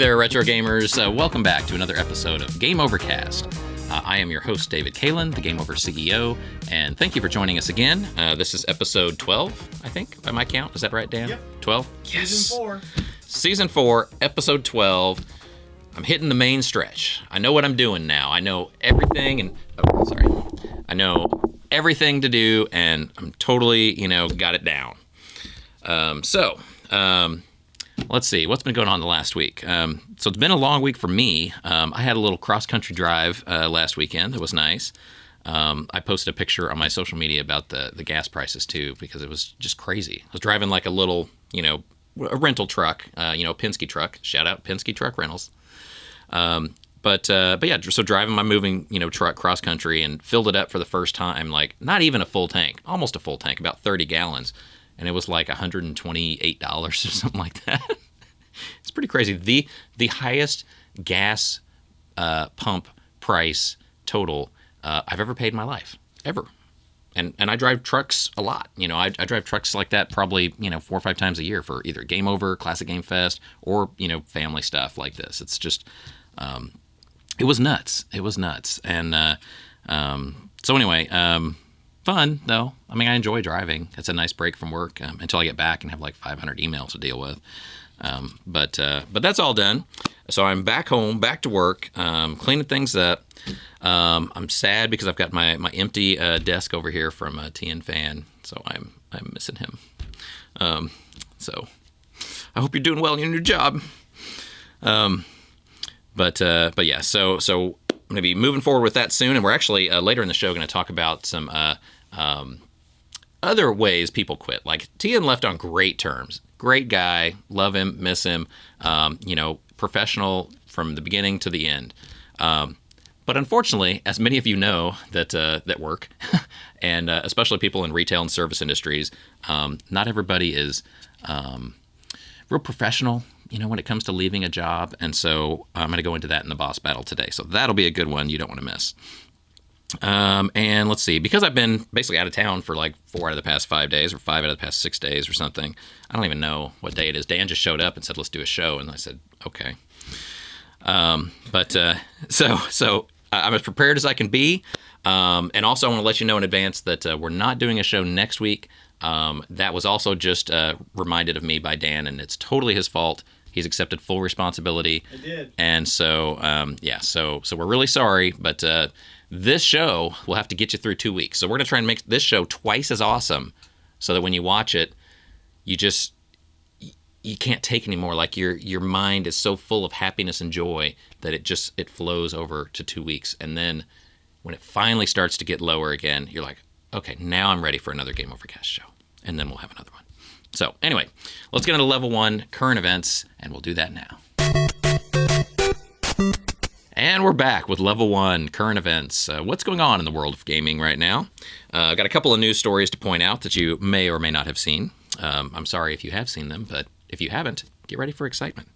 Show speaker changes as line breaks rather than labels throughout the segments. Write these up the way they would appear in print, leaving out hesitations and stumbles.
there, Retro Gamers. Welcome back to another episode of Game Overcast. I am your host, David Kaelin, the Game Over CEO, and thank you for joining us again. This is episode 12, I think, by my count. Is that right, Dan?
Yep.
12? Yes.
Season 4.
Season 4, episode 12. I'm hitting the main stretch. I know what I'm doing now. I know everything, and I know everything to do, and I'm totally, got it down. Let's see, what's been going on the last week? So it's been a long week for me. I had a little cross-country drive last weekend. It was nice. I posted a picture on my social media about the gas prices, too, because it was just crazy. I was driving like a little, a rental truck, a Penske truck. Shout out Penske Truck Rentals. But yeah, so driving my moving, truck cross-country and filled it up for the first time, like not even a full tank, almost a full tank, about 30 gallons. And it was like $128 or something like that. It's pretty crazy. The highest gas pump price total I've ever paid in my life, ever. And I drive trucks a lot. I drive trucks like that probably 4 or 5 times a year for either Game Over, Classic Game Fest, or family stuff like this. It's just it was nuts. It was nuts. And so anyway. Fun, though. I mean, I enjoy driving. It's a nice break from work until I get back and have like 500 emails to deal with. But that's all done. So I'm back home, back to work, cleaning things up. I'm sad because I've got my empty desk over here from TN Fan, so I'm missing him. So I hope you're doing well in your new job. But yeah, so I'm going to be moving forward with that soon, and we're actually later in the show going to talk about some other ways people quit. Like Tian left on great terms. Great guy, love him, miss him. Professional from the beginning to the end. But unfortunately, as many of you know that work, and especially people in retail and service industries, not everybody is real professional. When it comes to leaving a job. And so I'm going to go into that in the boss battle today. So that'll be a good one you don't want to miss. And let's see, because I've been basically out of town for like 4 out of the past 5 days or 5 out of the past 6 days or something. I don't even know what day it is. Dan just showed up and said, let's do a show. And I said, okay. So I'm as prepared as I can be. And also I want to let you know in advance that we're not doing a show next week. That was also just reminded of me by Dan, and it's totally his fault. He's accepted full responsibility.
I did.
And so, so we're really sorry, but this show will have to get you through 2 weeks. So we're going to try and make this show twice as awesome so that when you watch it, you can't take anymore. Like your mind is so full of happiness and joy that it flows over to 2 weeks. And then when it finally starts to get lower again, you're like, okay, now I'm ready for another Game Overcast show. And then we'll have another one. So anyway, let's get into level 1, current events, and we'll do that now. And we're back with level 1, current events. What's going on in the world of gaming right now? I've got a couple of news stories to point out that you may or may not have seen. I'm sorry if you have seen them, but if you haven't, get ready for excitement.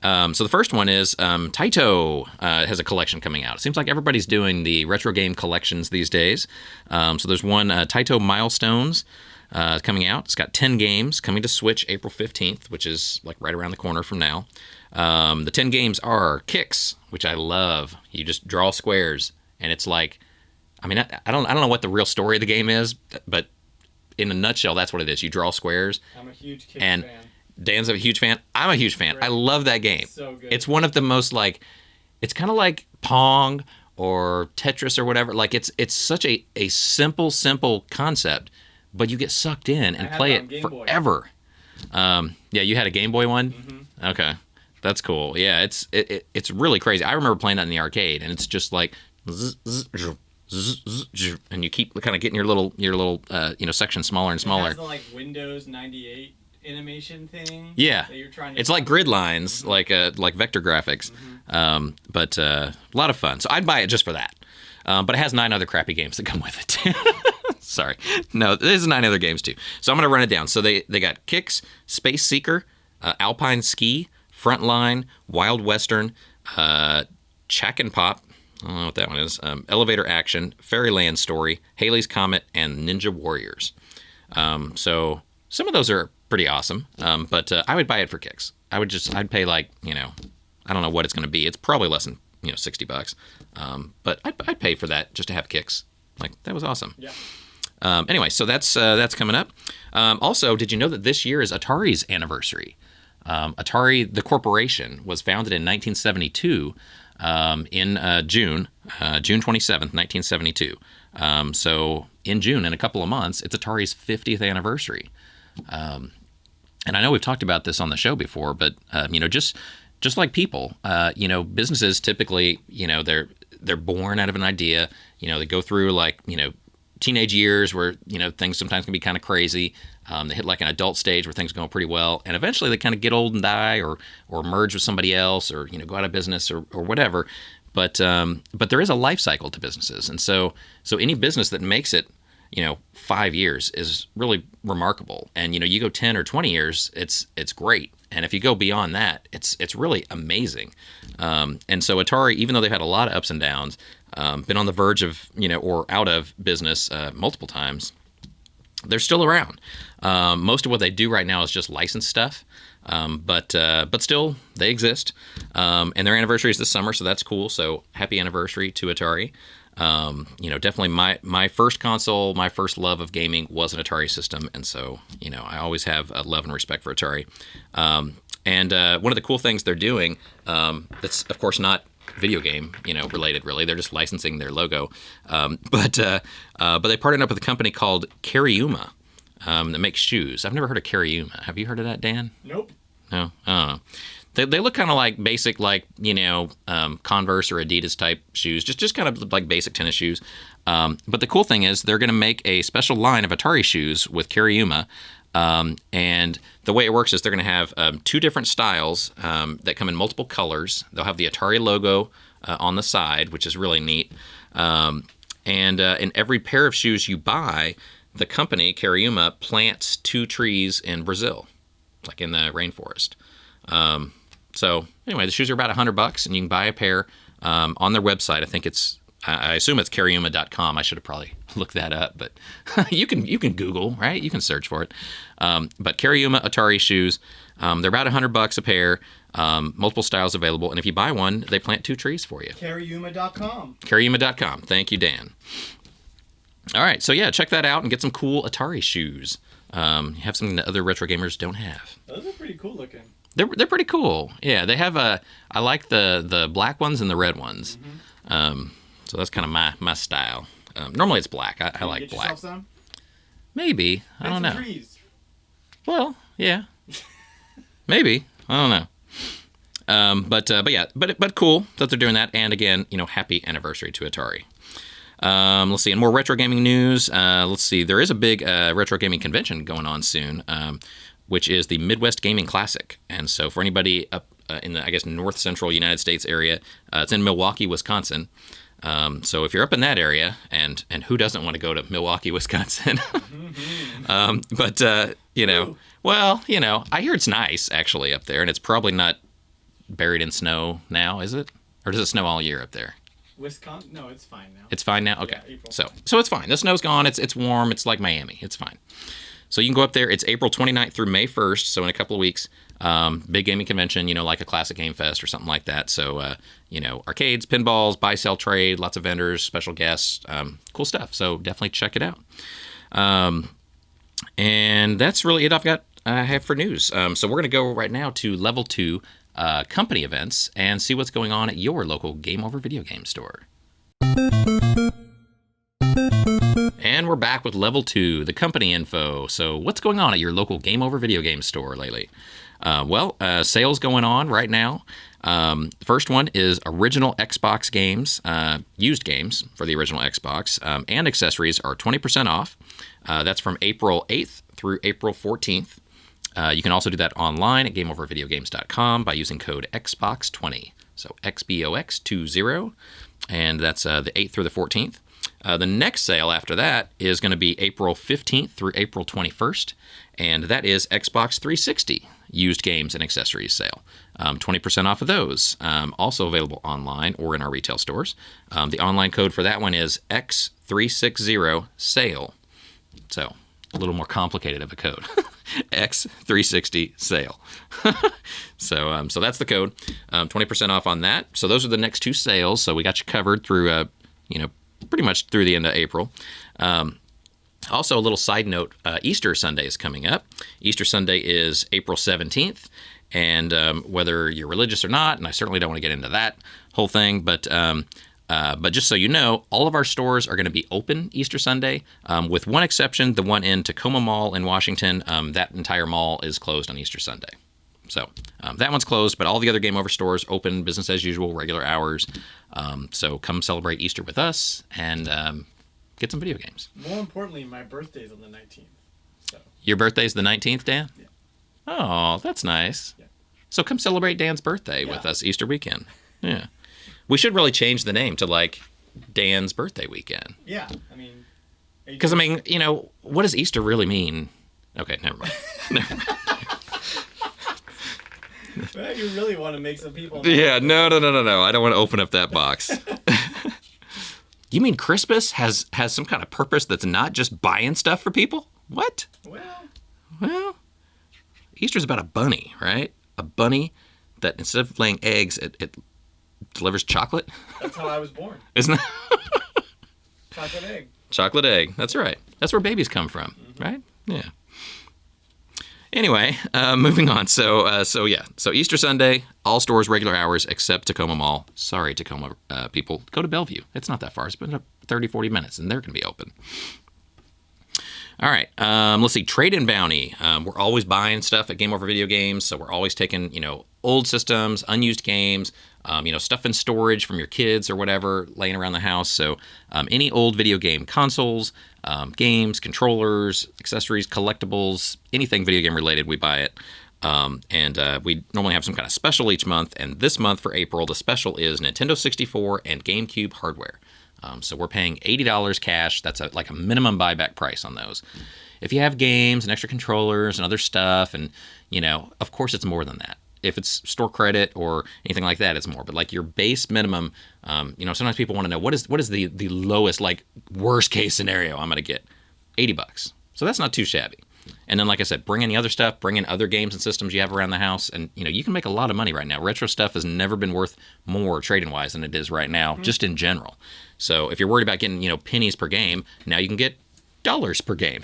So the first one is Taito has a collection coming out. It seems like everybody's doing the retro game collections these days. So there's one, Taito Milestones, coming out. It's got 10 games coming to Switch April 15th, which is like right around the corner from now. The 10 games are Kicks, which I love. You just draw squares, and it's like, I mean, I don't know what the real story of the game is, but in a nutshell, that's what it is. You draw squares.
I'm a huge Kicks
fan. Dan's a huge fan. I'm a huge fan.
Right.
I love that game.
It's so good.
It's one of the most it's kind of like Pong or Tetris or whatever. Like it's such a simple concept, but you get sucked in and play it forever. Yeah, you had a Game Boy one?
Mm-hmm.
Okay. That's cool. Yeah, it's really crazy. I remember playing that in the arcade, and it's just like, and you keep kind of getting your little section smaller and smaller.
It has the Windows 98 animation thing.
Yeah,
that you're trying to
it's like grid lines, mm-hmm. like vector graphics, mm-hmm. But a lot of fun. So I'd buy it just for that. But it has 9 other crappy games that come with it. Sorry, no, there's 9 other games too. So I'm gonna run it down. So they got Kicks, Space Seeker, Alpine Ski, Frontline, Wild Western, Chack and Pop. I don't know what that one is. Elevator Action, Fairyland Story, Haley's Comet, and Ninja Warriors. So some of those are pretty awesome. But I would buy it for Kicks. I'd pay like, I don't know what it's going to be. It's probably less than $60. But I'd pay for that just to have kicks. Like, that was awesome.
Yeah.
Anyway, so that's coming up. Also, did you know that this year is Atari's anniversary? Atari, the corporation, was founded in 1972 in June 27th, 1972. So in June, in a couple of months, it's Atari's 50th anniversary. And I know we've talked about this on the show before, but just like people, businesses typically, they're born out of an idea. They go through teenage years where things sometimes can be kind of crazy. They hit like an adult stage where things are going pretty well, and eventually they kind of get old and die, or merge with somebody else, or go out of business, or whatever. But there is a life cycle to businesses, and so any business that makes it 5 years is really remarkable. And you go 10 or 20 years, it's great. And if you go beyond that, it's really amazing. And so Atari, even though they've had a lot of ups and downs, been on the verge of or out of business multiple times, they're still around. Most of what they do right now is just licensed stuff, but still they exist. And their anniversary is this summer, so that's cool. So happy anniversary to Atari. Definitely my first console, my first love of gaming was an Atari system, and so I always have a love and respect for Atari. And one of the cool things they're doing, that's of course not video game related, really. They're just licensing their logo, but they partnered up with a company called Kaelin that makes shoes. I've never heard of Kaelin. Have you heard of that, Dan?
Nope.
No, I don't know. They look kind of like basic, Converse or Adidas type shoes, just kind of like basic tennis shoes. But the cool thing is they're going to make a special line of Atari shoes with Kaelin. And the way it works is they're going to have 2 different styles that come in multiple colors. They'll have the Atari logo on the side, which is really neat. And in every pair of shoes you buy, the company, Kaelin, plants 2 trees in Brazil, like in the rainforest. So anyway, the shoes are about $100, and you can buy a pair on their website. I think I assume it's karyuma.com. I should have probably looked that up, but you can Google, right? You can search for it. But Karyuma Atari shoes, they're about $100 a pair. Multiple styles available, and if you buy one, they plant 2 trees for you.
Karyuma.com.
Karyuma.com. Thank you, Dan. All right, so yeah, check that out and get some cool Atari shoes. You have something that other retro gamers don't have.
Those are pretty cool looking.
They're pretty cool. Yeah, they have I like the black ones and the red ones. Mm-hmm. So that's kind of my style. Normally it's black. I like
get
black.
Yourself some?
Maybe. I don't know.
Trees.
Well, yeah. Maybe. I don't know. But cool that they're doing that. And again, happy anniversary to Atari. Let's see. In more retro gaming news, let's see. There is a big retro gaming convention going on soon, which is the Midwest Gaming Classic. And so for anybody up in the, north central United States area, it's in Milwaukee, Wisconsin. So if you're up in that area, and who doesn't want to go to Milwaukee, Wisconsin? I hear it's nice actually up there, and it's probably not buried in snow now, is it? Or does it snow all year up there?
Wisconsin? No, it's fine now.
It's fine now? Okay.
Yeah, April.
So it's fine. The snow's gone. It's warm. It's like Miami. It's fine. So you can go up there. It's April 29th through May 1st, so in a couple of weeks. Big gaming convention, like a classic game fest or something like that. So, arcades, pinballs, buy, sell, trade, lots of vendors, special guests, cool stuff. So definitely check it out. And that's really it I have for news. So we're going to go right now to level 2 company events and see what's going on at your local Game Over video game store. And we're back with level 2, the company info. So what's going on at your local Game Over video game store lately? Sales going on right now. The first one is original Xbox games, used games for the original Xbox, and accessories are 20% off. That's from April 8th through April 14th. You can also do that online at GameOverVideoGames.com by using code XBOX20. So XBOX20, and that's the 8th through the 14th. The next sale after that is going to be April 15th through April 21st, and that is Xbox 360 used games and accessories sale. 20% off of those. Also available online or in our retail stores. The online code for that one is X360 sale. So a little more complicated of a code. X360 sale. So that's the code. 20% off on that. So those are the next two sales. So we got you covered through, pretty much through the end of April. Also, a little side note, Easter Sunday is coming up. Easter Sunday is April 17th. And whether you're religious or not, and I certainly don't want to get into that whole thing, but just so you know, all of our stores are going to be open Easter Sunday, with one exception, the one in Tacoma Mall in Washington. That entire mall is closed on Easter Sunday. So that one's closed, but all the other Game Over stores open, business as usual, regular hours. So come celebrate Easter with us and get some video games.
More importantly, my birthday's on the 19th. So.
Your birthday's the 19th, Dan?
Yeah.
Oh, that's nice.
Yeah.
So come celebrate Dan's birthday with us Easter weekend. Yeah. We should really change the name to like Dan's birthday weekend.
Yeah. I mean,
because what does Easter really mean? Okay, never mind.
Well, you really want to make some people.
Yeah, no. I don't want to open up that box. You mean Christmas has some kind of purpose that's not just buying stuff for people? What? Well, Easter's about a bunny, right? A bunny that instead of laying eggs, it delivers chocolate.
That's how I was born.
Isn't it?
Chocolate egg.
Chocolate egg. That's right. That's where babies come from, right? Yeah. Anyway, moving on. So Easter Sunday, all stores regular hours except Tacoma Mall. Sorry, Tacoma people. Go to Bellevue. It's not that far. It's been 30, 40 minutes, and they're going to be open. All right. Let's see. Trade-in bounty. We're always buying stuff at Game Over Video Games, so we're always taking, old systems, unused games, stuff in storage from your kids or whatever laying around the house. So any old video game consoles, games, controllers, accessories, collectibles, anything video game related, we buy it. And we normally have some kind of special each month. And this month for April, the special is Nintendo 64 and GameCube hardware. So we're paying $80 cash. That's like a minimum buyback price on those. If you have games and extra controllers and other stuff, and, of course it's more than that. If it's store credit or anything like that, it's more. But like your base minimum, sometimes people want to know what is the lowest, like worst case scenario I'm going to get? $80. So that's not too shabby. And then, like I said, bring in the other stuff, bring in other games and systems you have around the house, and you can make a lot of money right now. Retro stuff has never been worth more trading wise than it is right now, just in general. So if you're worried about getting pennies per game, now you can get dollars per game.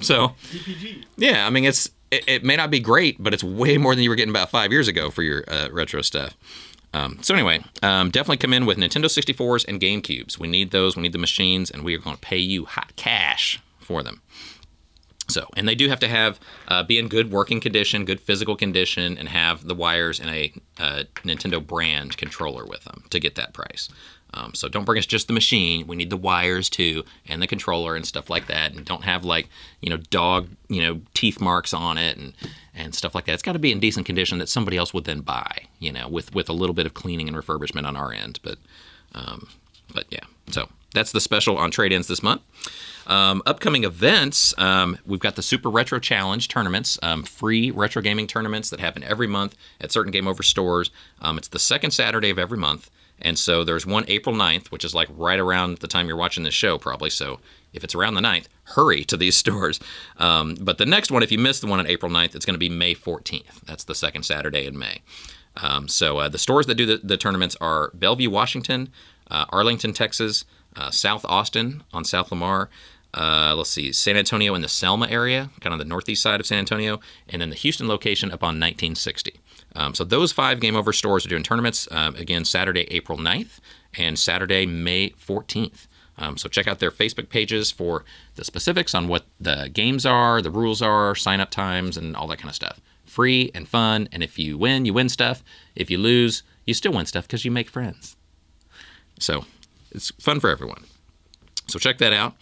So
DPG. Yeah,
I mean it may not be great, but it's way more than you were getting about 5 years ago for your retro stuff. So anyway, definitely come in with Nintendo 64s and GameCubes. We need those. We need the machines, and we are going to pay you hot cash for them. So, and they do have to be in good working condition, good physical condition, and have the wires and a Nintendo brand controller with them to get that price. So don't bring us just the machine. We need the wires too, and the controller and stuff like that. And don't have dog, teeth marks on it and stuff like that. It's got to be in decent condition that somebody else would then buy, with a little bit of cleaning and refurbishment on our end. But yeah, so that's the special on trade-ins this month. Upcoming events, we've got the Super Retro Challenge tournaments, free retro gaming tournaments that happen every month at certain Game Over stores. It's the second Saturday of every month. And so there's one April 9th, which is like right around the time you're watching this show probably. So if it's around the 9th, hurry to these stores. But the next one, if you missed the one on April 9th, it's going to be May 14th. That's the second Saturday in May. So the stores that do the tournaments are Bellevue, Washington, Arlington, Texas, South Austin on South Lamar, San Antonio in the Selma area, kind of the northeast side of San Antonio, and then the Houston location up on 1960. So those 5 Game Over stores are doing tournaments, again, Saturday, April 9th, and Saturday, May 14th. So check out their Facebook pages for the specifics on what the games are, the rules are, sign-up times, and all that kind of stuff. Free and fun, and if you win, you win stuff. If you lose, you still win stuff because you make friends. So it's fun for everyone. So check that out.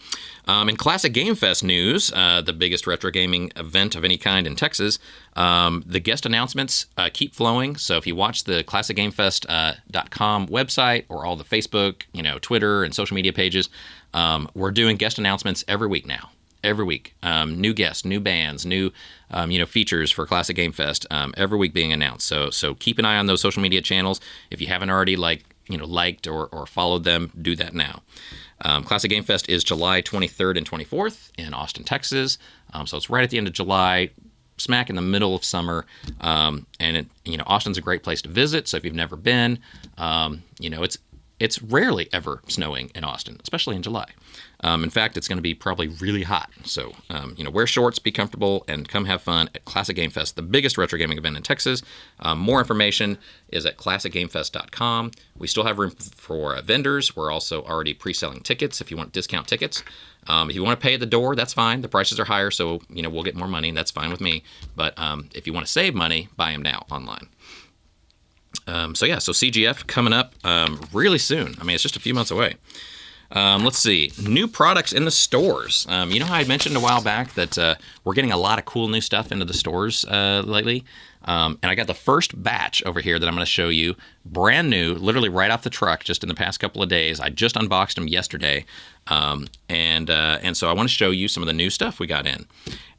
In Classic Game Fest news, the biggest retro gaming event of any kind in Texas, the guest announcements keep flowing. So if you watch the ClassicGameFest.com website or all the Facebook, Twitter and social media pages, we're doing guest announcements every week now. Every week, new guests, new bands, new features for Classic Game Fest every week being announced. So keep an eye on those social media channels. If you haven't already liked or followed them, do that now. Classic Game Fest is July 23rd and 24th in Austin, Texas. So it's right at the end of July, smack in the middle of summer. And Austin's a great place to visit. So if you've never been, it's rarely ever snowing in Austin, especially in July. In fact, it's going to be probably really hot. So, wear shorts, be comfortable, and come have fun at Classic Game Fest, the biggest retro gaming event in Texas. More information is at classicgamefest.com. We still have room for vendors. We're also already pre-selling tickets if you want discount tickets. If you want to pay at the door, that's fine. The prices are higher, so, we'll get more money, and that's fine with me. But if you want to save money, buy them now online. So CGF coming up really soon. I mean, it's just a few months away. Let's see. New products in the stores. You know how I mentioned a while back that we're getting a lot of cool new stuff into the stores lately? And I got the first batch over here that I'm going to show you. Brand new, literally right off the truck, just in the past couple of days. I just unboxed them yesterday. And so I want to show you some of the new stuff we got in.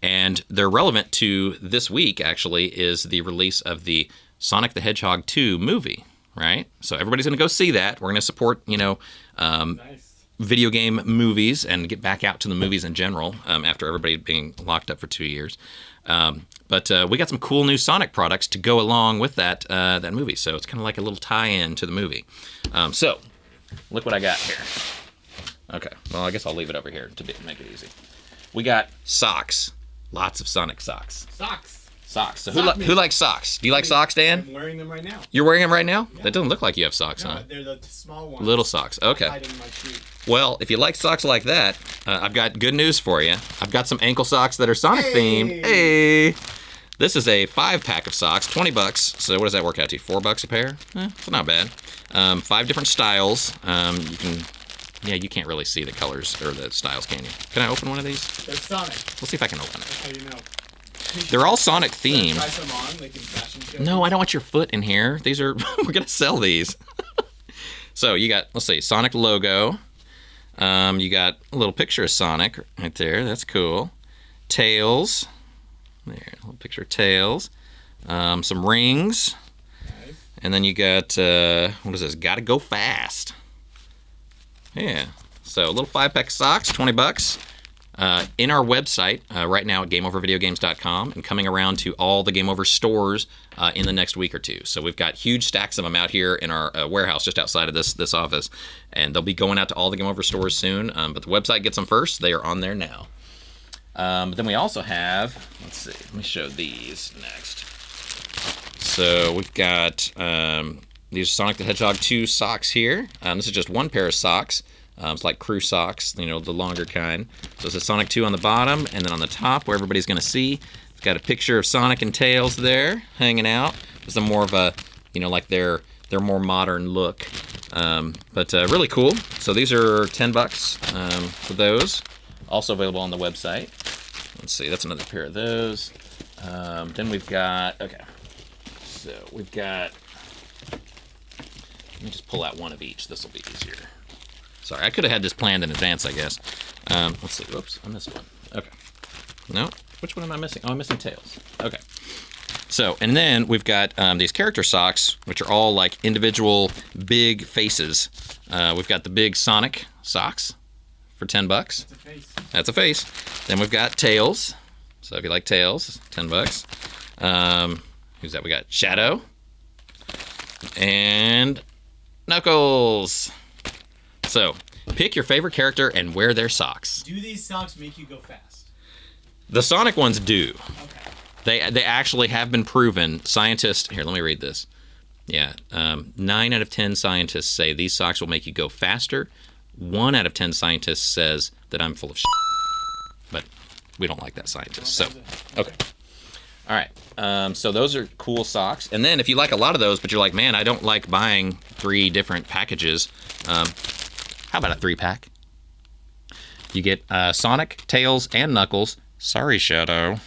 And they're relevant to this week, actually, is the release of the Sonic the Hedgehog 2 movie, right? So everybody's going to go see that. We're going to support,
Nice.
video game movies and get back out to the movies in general after everybody being locked up for 2 years. But we got some cool new Sonic products to go along with that movie. So it's kind of like a little tie-in to the movie. So look what I got here. Okay, well, I guess I'll leave it over here to make it easy. We got socks. Lots of Sonic socks. Socks. So who likes socks? Do you like socks, Dan?
I'm wearing them right now.
You're wearing them right now?
Yeah.
That doesn't look like you have socks,
No,
huh?
they're the small ones.
Little socks. Okay.
Hiding my shoe.
Well, if you like socks like that, I've got good news for you. I've got some ankle socks that are Sonic themed. Hey! This is a 5-pack of socks, $20. So what does that work out to? $4 a pair? It's not bad. 5 different styles. You can't really see the colors or the styles, can you? Can I open one of these?
They're Sonic.
Let's see if I can open it.
That's how you know.
They're all Sonic
Try
themed.
some on, like in fashion shows.
No, I don't want your foot in here. These are, we're going to sell these. So you got, let's see, Sonic logo. You got a little picture of Sonic right there. That's cool. Tails. There, a little picture of Tails. Some rings.
Nice.
And then you got, what is this? Gotta go fast. Yeah. So a little 5-pack of socks, $20. In our website right now at GameOverVideogames.com and coming around to all the Game Over stores in the next week or two. So we've got huge stacks of them out here in our warehouse just outside of this office, and they'll be going out to all the Game Over stores soon. But the website gets them first. They are on there now. But then we also have, let's see, let me show these next. So we've got these Sonic the Hedgehog 2 socks here. This is just one pair of socks. It's like crew socks, the longer kind. So it's a Sonic 2 on the bottom, and then on the top, where everybody's going to see, it's got a picture of Sonic and Tails there, hanging out. It's a more of a, like their more modern look. But really cool. So these are $10 for those. Also available on the website. Let's see, that's another pair of those. Then we've got, okay. So we've got, let me just pull out one of each. This will be easier. Sorry, I could have had this planned in advance, I guess. Let's see. Whoops, I missed one. Okay. No, which one am I missing? Oh, I'm missing Tails. Okay. So, and then we've got these character socks, which are all like individual big faces. We've got the big Sonic socks for $10.
That's a face.
That's a face. Then we've got Tails. So if you like Tails, $10. Who's that? We got Shadow. And Knuckles. So, pick your favorite character and wear their socks.
Do these socks make you go fast?
The Sonic ones do.
Okay.
They actually have been proven. Scientists, here, let me read this. Yeah, 9 out of 10 scientists say these socks will make you go faster. 1 out of 10 scientists says that I'm full of shit. But we don't like that scientist. So, okay. All right. So those are cool socks. And then if you like a lot of those, but you're like, man, I don't like buying 3 different packages. How about a 3-pack? You get Sonic, Tails, and Knuckles. Sorry, Shadow.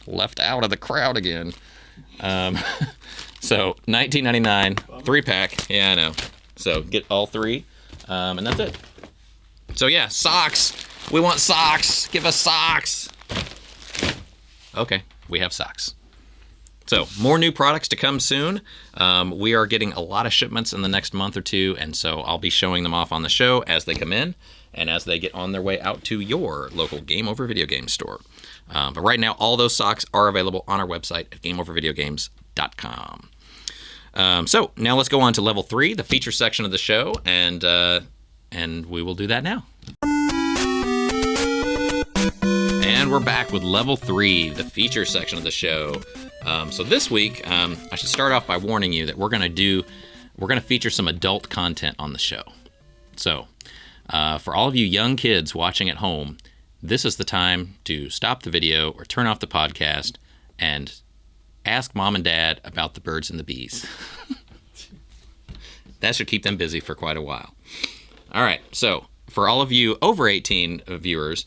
Left out of the crowd again. So, $19.99, 3-pack. Yeah, I know. So, get all 3, and that's it. So, yeah, socks. We want socks. Give us socks. Okay, we have socks. So, more new products to come soon. We are getting a lot of shipments in the next month or two, and so I'll be showing them off on the show as they come in. and as they get on their way out to your local Game Over Video Game store. But right now, all those socks are available on our website at gameovervideogames.com. So now let's go on to level 3, the feature section of the show, and we will do that now. And we're back with level 3, the feature section of the show. So this week, I should start off by warning you that we're going to feature some adult content on the show. So for all of you young kids watching at home, this is the time to stop the video or turn off the podcast and ask mom and dad about the birds and the bees. That should keep them busy for quite a while. All right, so for all of you over 18 viewers,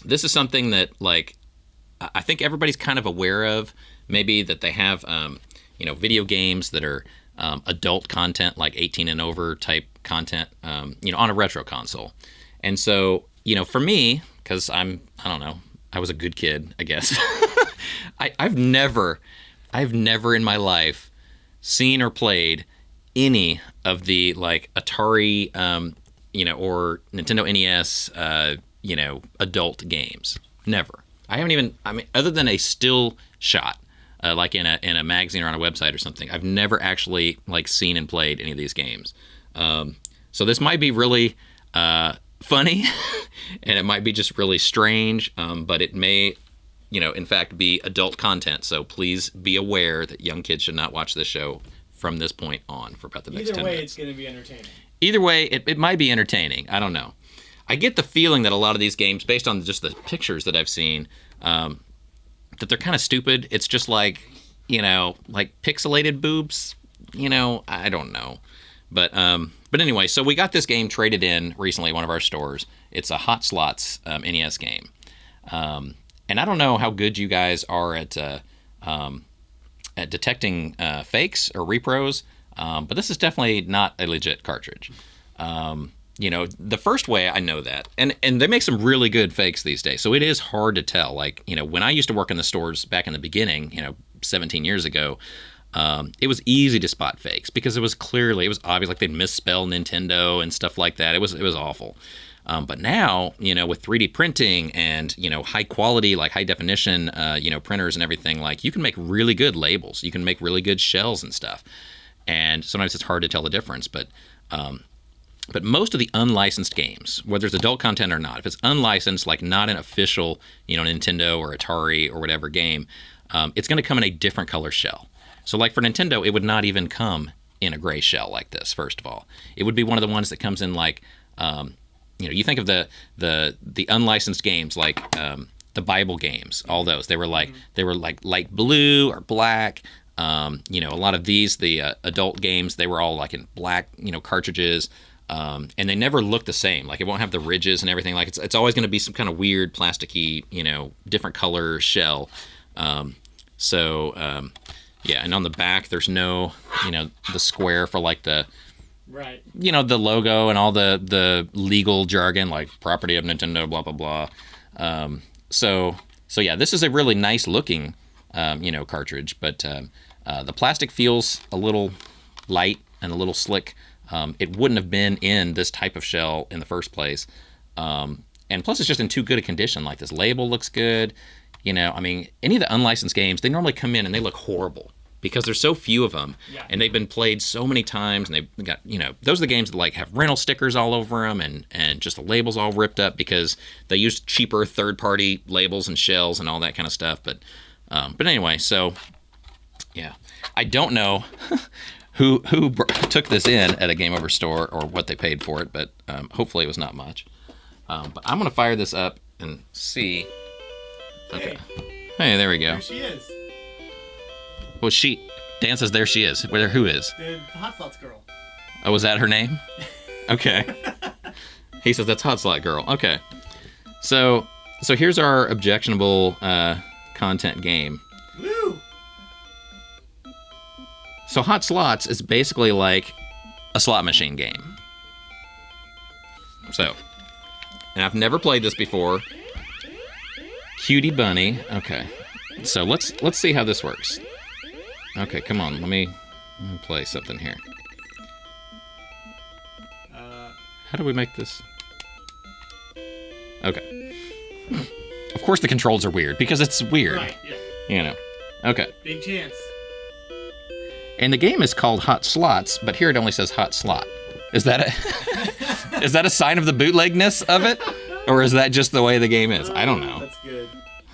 this is something that, like, I think everybody's kind of aware of. Maybe that they have, video games that are adult content, like 18 and over type content, on a retro console. And so, for me, because I was a good kid, I guess. I've never in my life seen or played any of the, like, Atari, or Nintendo NES, adult games. Never. I haven't even, other than a still shot, like in a magazine or on a website or something, I've never actually, like, seen and played any of these games. So this might be really funny, and it might be just really strange, but it may, in fact, be adult content. So please be aware that young kids should not watch this show from this point on for about the next 10 minutes.
Either way, it's going to be entertaining.
Either way, it might be entertaining. I don't know. I get the feeling that a lot of these games, based on just the pictures that I've seen, that they're kind of stupid. It's just like, like pixelated boobs. I don't know. But anyway, so we got this game traded in recently at one of our stores. It's a Hot Slots NES game. And I don't know how good you guys are at detecting fakes or repros, but this is definitely not a legit cartridge. The first way I know that, and they make some really good fakes these days, so it is hard to tell. Like, when I used to work in the stores back in the beginning, 17 years ago, it was easy to spot fakes because it was obvious, like they'd misspell Nintendo and stuff like that. It was awful. But now, with 3D printing and, high quality, like high definition, printers and everything, like you can make really good labels. You can make really good shells and stuff. And sometimes it's hard to tell the difference. But most of the unlicensed games, whether it's adult content or not, if it's unlicensed, like not an official, Nintendo or Atari or whatever game, it's going to come in a different color shell. So like for Nintendo, it would not even come in a gray shell like this, first of all. It would be one of the ones that comes in like, you think of the unlicensed games like the Bible games, all those. They were like light blue or black. A lot of these, the adult games, they were all like in black, cartridges. And they never look the same. Like it won't have the ridges and everything. Like it's always going to be some kind of weird plasticky, different color shell. Yeah, and on the back there's no, the square for like the,
right,
the logo and all the legal jargon like property of Nintendo, blah blah blah. So yeah, this is a really nice looking, cartridge, but the plastic feels a little light and a little slick. It wouldn't have been in this type of shell in the first place. And plus it's just in too good a condition. Like this label looks good. Any of the unlicensed games, they normally come in and they look horrible because there's so few of them.
Yeah.
And they've been played so many times, and they've got, those are the games that like have rental stickers all over them and just the labels all ripped up because they use cheaper third-party labels and shells and all that kind of stuff. But anyway, so yeah, I don't know who took this in at a Game Over store or what they paid for it, but hopefully it was not much. But I'm going to fire this up and see. Okay. Hey, there we go.
There she is.
Well, Dan says there she is. Who is?
The Hot Slots girl.
Oh, was that her name? Okay. He says that's Hot Slot Girl. Okay. So here's our objectionable content game.
Woo!
So Hot Slots is basically like a slot machine game. So, and I've never played this before. Cutie Bunny. Okay. So let's see how this works. Okay, come on. Let me play something here. How do we make this? Okay. Of course the controls are weird, because it's weird.
Right, yeah.
You know. Okay.
Big chance.
And the game is called Hot Slots, but here it only says Hot Slot. Is that a is that a sign of the bootlegness of it? Or is that just the way the game is? I don't know.
That's good.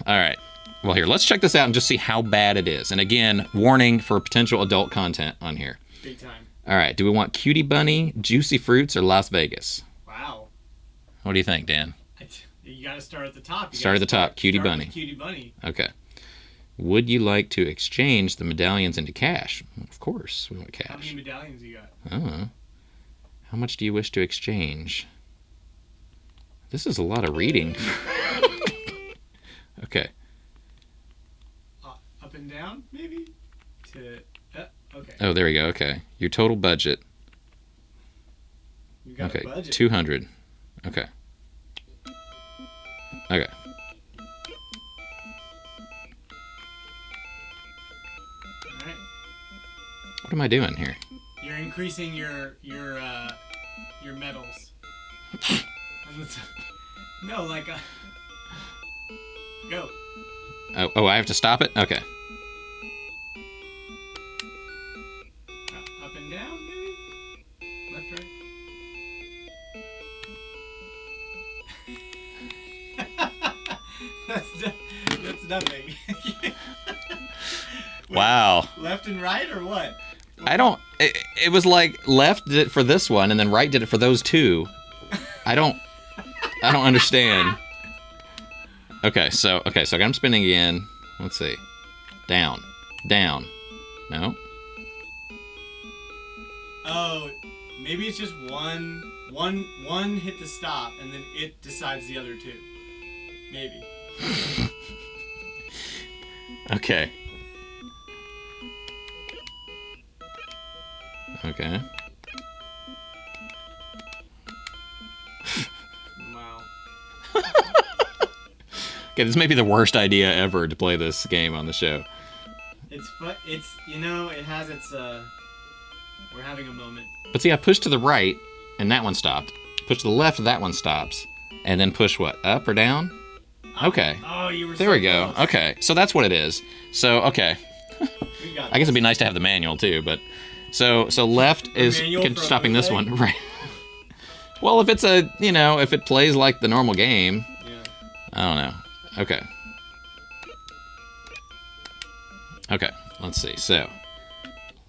All right. Well, here, let's check this out and just see how bad it is. And again, warning for potential adult content on here.
Big time.
All right. Do we want Cutie Bunny, Juicy Fruits, or Las Vegas?
Wow.
What do you think, Dan?
You got to start at the top.
Start at the top. Cutie Bunny.
Cutie Bunny.
Okay. Would you like to exchange the medallions into cash? Of course, we want cash.
How many medallions you got?
Oh. How much do you wish to exchange? This is a lot of reading. Okay.
Up and down, maybe? Okay.
Oh, there we go. Okay. Your total budget.
You got a budget.
200. Okay. Okay.
All right.
What am I doing here?
You're increasing your medals. No, like go.
Oh, I have to stop it? Okay.
Up and down, maybe? Left, right? That's nothing.
Wow.
Left and right, or what?
I don't... It was like left did it for this one, and then right did it for those two. I don't understand. Okay, so I'm spinning again. Let's see. Down. Down. No?
Oh, maybe it's just one hit to stop, and then it decides the other two. Maybe.
Okay. Okay.
Wow.
Okay, this may be the worst idea ever to play this game on the show.
It's it has its we're having a moment.
But see, I pushed to the right, and that one stopped. Push to the left, that one stops. And then push what? Up or down? Okay.
Oh, you were
There
so
we go.
close.
Okay, so that's what it is. So, okay.
We got
I guess it'd be nice to have the manual too, but so left is
manual for a
stopping this
bootleg?
one, right? Well, if it's if it plays like the normal game,
Yeah.
I don't know. Okay. Okay, let's see. So,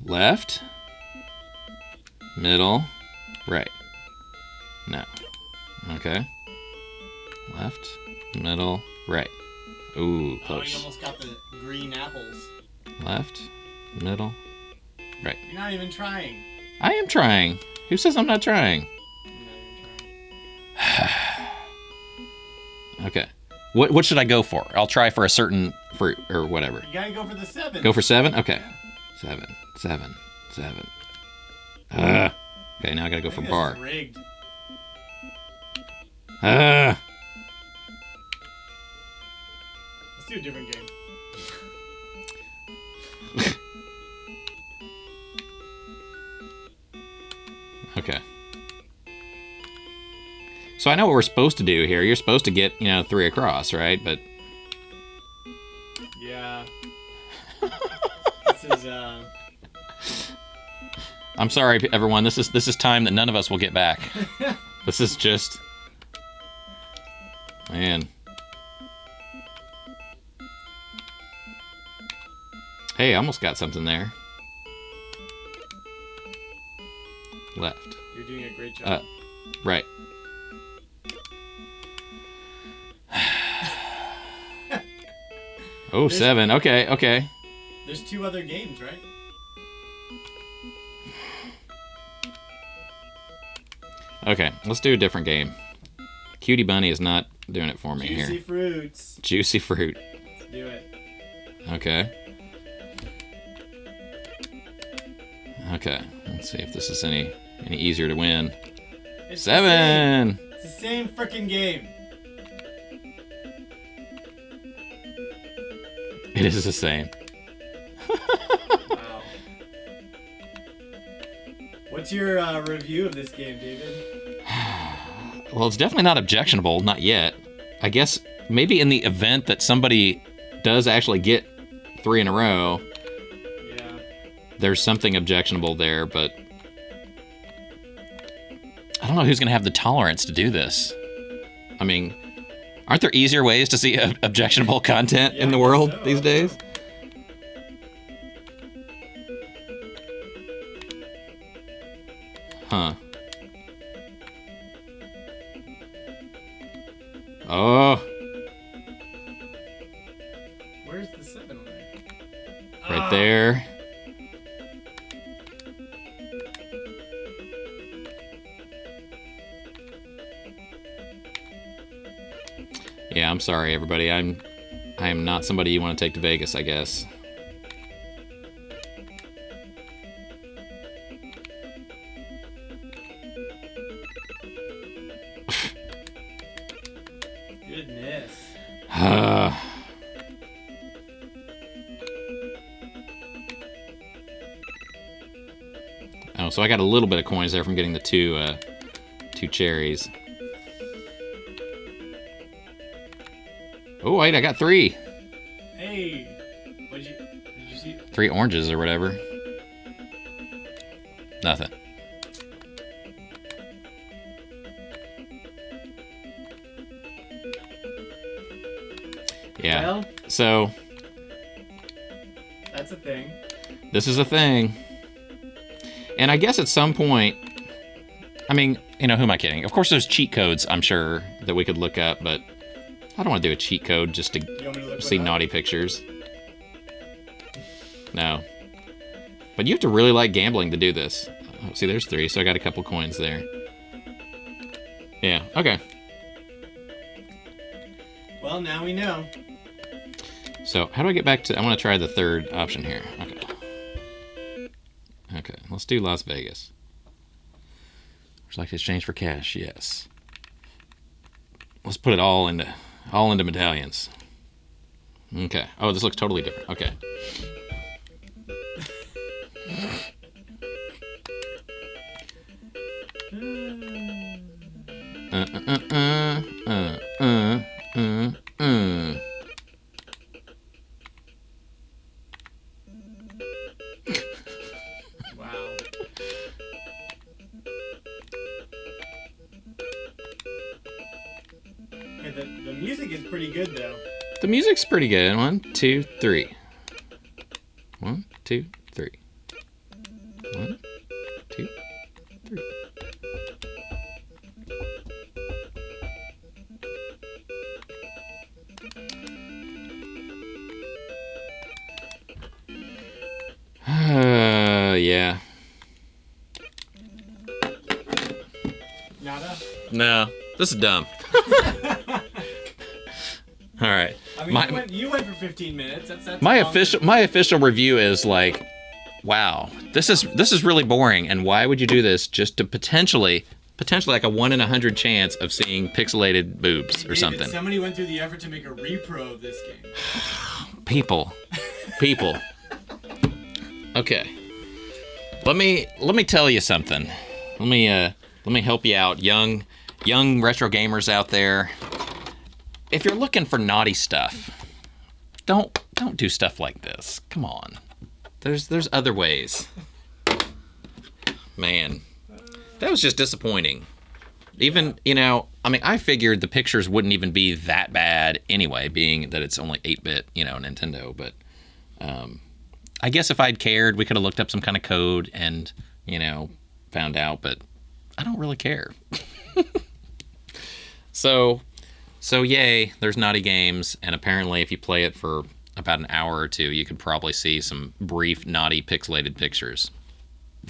left, middle, right. No. Okay. Left, middle, right. Ooh,
Oh, you
close.
almost got the green apples.
Left, middle, right.
You're not even trying.
I am trying. Who says I'm not trying?
You're not even trying.
Okay. What should I go for? I'll try for a certain fruit or whatever.
You gotta go for the 7.
Go for 7? Okay. 7. Okay, now I gotta go
I
for
think this
bar.
is rigged. Let's do a different game.
Okay. So I know what we're supposed to do here. You're supposed to get, 3 across, right? But
Yeah. This is
I'm sorry, everyone. This is time that none of us will get back. This is just, man. Hey, I almost got something there. Left.
You're doing a great job.
Right. Oh, 7. Okay.
There's 2 other games, right?
Okay, let's do a different game. Cutie Bunny is not doing it for me
Juicy
here.
fruits.
Juicy fruit.
Let's do it.
Okay. Okay, let's see if this is any easier to win.
It's the same.
7!
It's the same freaking game.
It is the same.
Wow. What's your review of this game, David?
Well, it's definitely not objectionable, not yet. I guess maybe in the event that somebody does actually get 3 in a row,
Yeah.
there's something objectionable there, but I don't know who's going to have the tolerance to do this. I mean, aren't there easier ways to see objectionable content in the world these days? Huh. Oh.
Where's the 7 on there?
Right there. Yeah, I'm sorry, everybody. I am not somebody you want to take to Vegas, I guess.
Goodness.
Oh, so I got a little bit of coins there from getting the two cherries. Oh, wait, I got 3.
Hey. Did you see?
3 oranges or whatever. Nothing. Yeah.
Well,
so
that's a thing.
This is a thing. And I guess at some point, I mean, who am I kidding? Of course there's cheat codes, I'm sure, that we could look up, but I don't want to do a cheat code just to see naughty pictures. No. But you have to really like gambling to do this. Oh, see, there's 3, so I got a couple coins there. Yeah, okay.
Well, now we know.
So, how do I get back to... I want to try the third option here. Okay. Okay, let's do Las Vegas. Would you like to exchange for cash? Yes. Let's put it all into medallions. Okay. Oh, this looks totally different. Okay.
Wow. Hey, the music is pretty good though.
The music's pretty good. 1, 2, 3. 1, 2, 3. 1, 2, 3. Yeah.
Nada?
No, this is dumb. All right.
I mean, you went for 15 minutes. That's
my official review is like, wow, this is really boring. And why would you do this just to potentially like a 1 in 100 chance of seeing pixelated boobs or something?
Somebody went through the effort to make a repro of this game.
People. Okay. Let me tell you something. Let me help you out, young retro gamers out there. If you're looking for naughty stuff, don't do stuff like this. Come on. There's other ways. Man, that was just disappointing. Even, I mean, I figured the pictures wouldn't even be that bad anyway, being that it's only 8-bit, Nintendo, but I guess if I'd cared, we could have looked up some kind of code and, found out, but I don't really care. So yay, there's naughty games, and apparently if you play it for about an hour or 2, you could probably see some brief naughty pixelated pictures.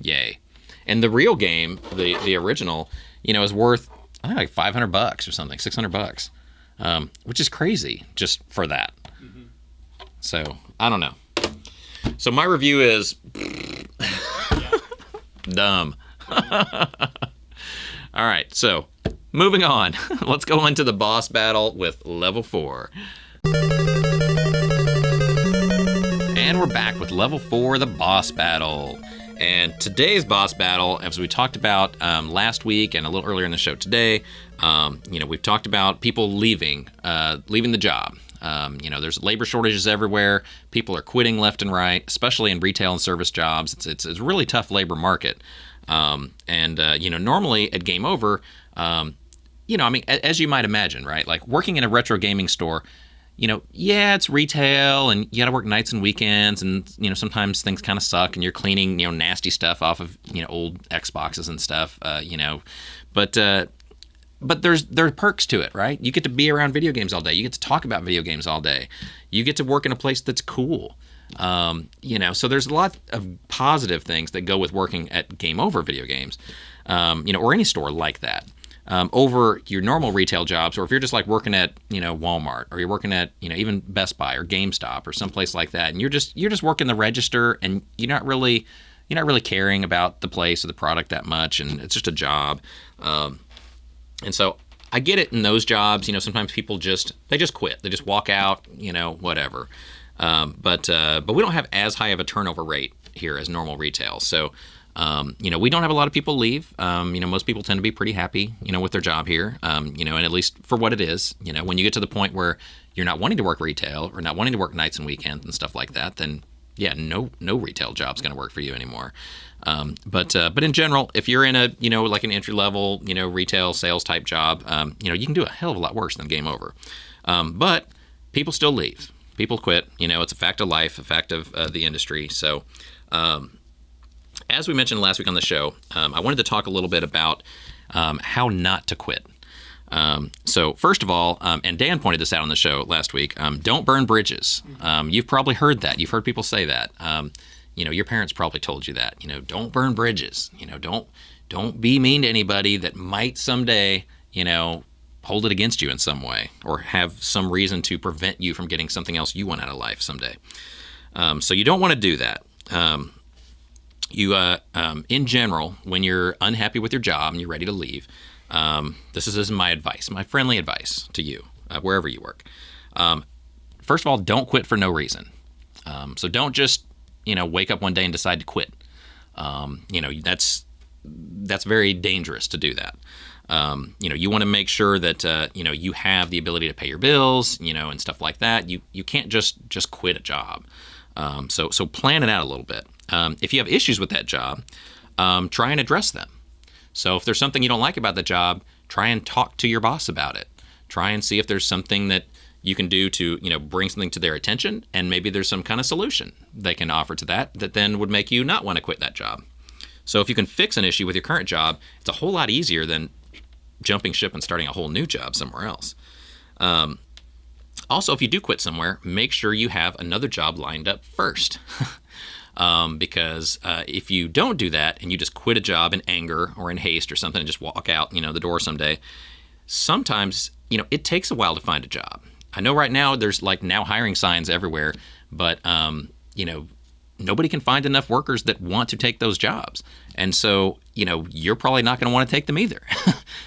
Yay. And the real game, the original, is worth, I think, like $500 or something, $600, which is crazy just for that. Mm-hmm. So, I don't know. So my review is dumb. All right, so moving on. Let's go into the boss battle with level 4. And we're back with level 4, the boss battle. And today's boss battle, as we talked about last week and a little earlier in the show today, we've talked about people leaving the job. There's labor shortages everywhere. People are quitting left and right, especially in retail and service jobs. It's a really tough labor market. Normally at Game Over, as you might imagine, right? Like working in a retro gaming store, it's retail and you got to work nights and weekends, and sometimes things kind of suck and you're cleaning nasty stuff off of old Xboxes and stuff, but there are perks to it, right? You get to be around video games all day. You get to talk about video games all day. You get to work in a place that's cool. So there's a lot of positive things that go with working at Game Over Video Games, or any store like that. Over your normal retail jobs, or if you're just like working at Walmart, or you're working at even Best Buy or GameStop or someplace like that, and you're just working the register, and you're not really caring about the place or the product that much, and it's just a job. And so I get it in those jobs. Sometimes people just quit, they just walk out, whatever. But we don't have as high of a turnover rate here as normal retail. So. We don't have a lot of people leave. Most people tend to be pretty happy, with their job here, and at least for what it is. When you get to the point where you're not wanting to work retail or not wanting to work nights and weekends and stuff like that, then no retail job's going to work for you anymore. But in general, if you're in a, like an entry level, retail sales type job, you can do a hell of a lot worse than Game Over. But people still leave. People quit. It's a fact of life, a fact of the industry. So, as we mentioned last week on the show, I wanted to talk a little bit about how not to quit. So first of all, and Dan pointed this out on the show last week, don't burn bridges. You've probably heard that. You've heard people say that. Your parents probably told you that. Don't burn bridges. Don't be mean to anybody that might someday, hold it against you in some way or have some reason to prevent you from getting something else you want out of life someday. So you don't want to do that. In general, when you're unhappy with your job and you're ready to leave, this is my advice, my friendly advice to you, wherever you work. First of all, don't quit for no reason. So don't just, wake up one day and decide to quit. That's very dangerous to do that. You want to make sure that, you have the ability to pay your bills, and stuff like that. You can't just quit a job. So plan it out a little bit. If you have issues with that job, try and address them. So if there's something you don't like about the job, try and talk to your boss about it. Try and see if there's something that you can do to, bring something to their attention, and maybe there's some kind of solution they can offer to that then would make you not want to quit that job. So if you can fix an issue with your current job, it's a whole lot easier than jumping ship and starting a whole new job somewhere else. Also, if you do quit somewhere, make sure you have another job lined up first. Because if you don't do that and you just quit a job in anger or in haste or something and just walk out, the door someday, sometimes, it takes a while to find a job. I know right now there's now hiring signs everywhere, but, nobody can find enough workers that want to take those jobs. And so, you're probably not going to want to take them either.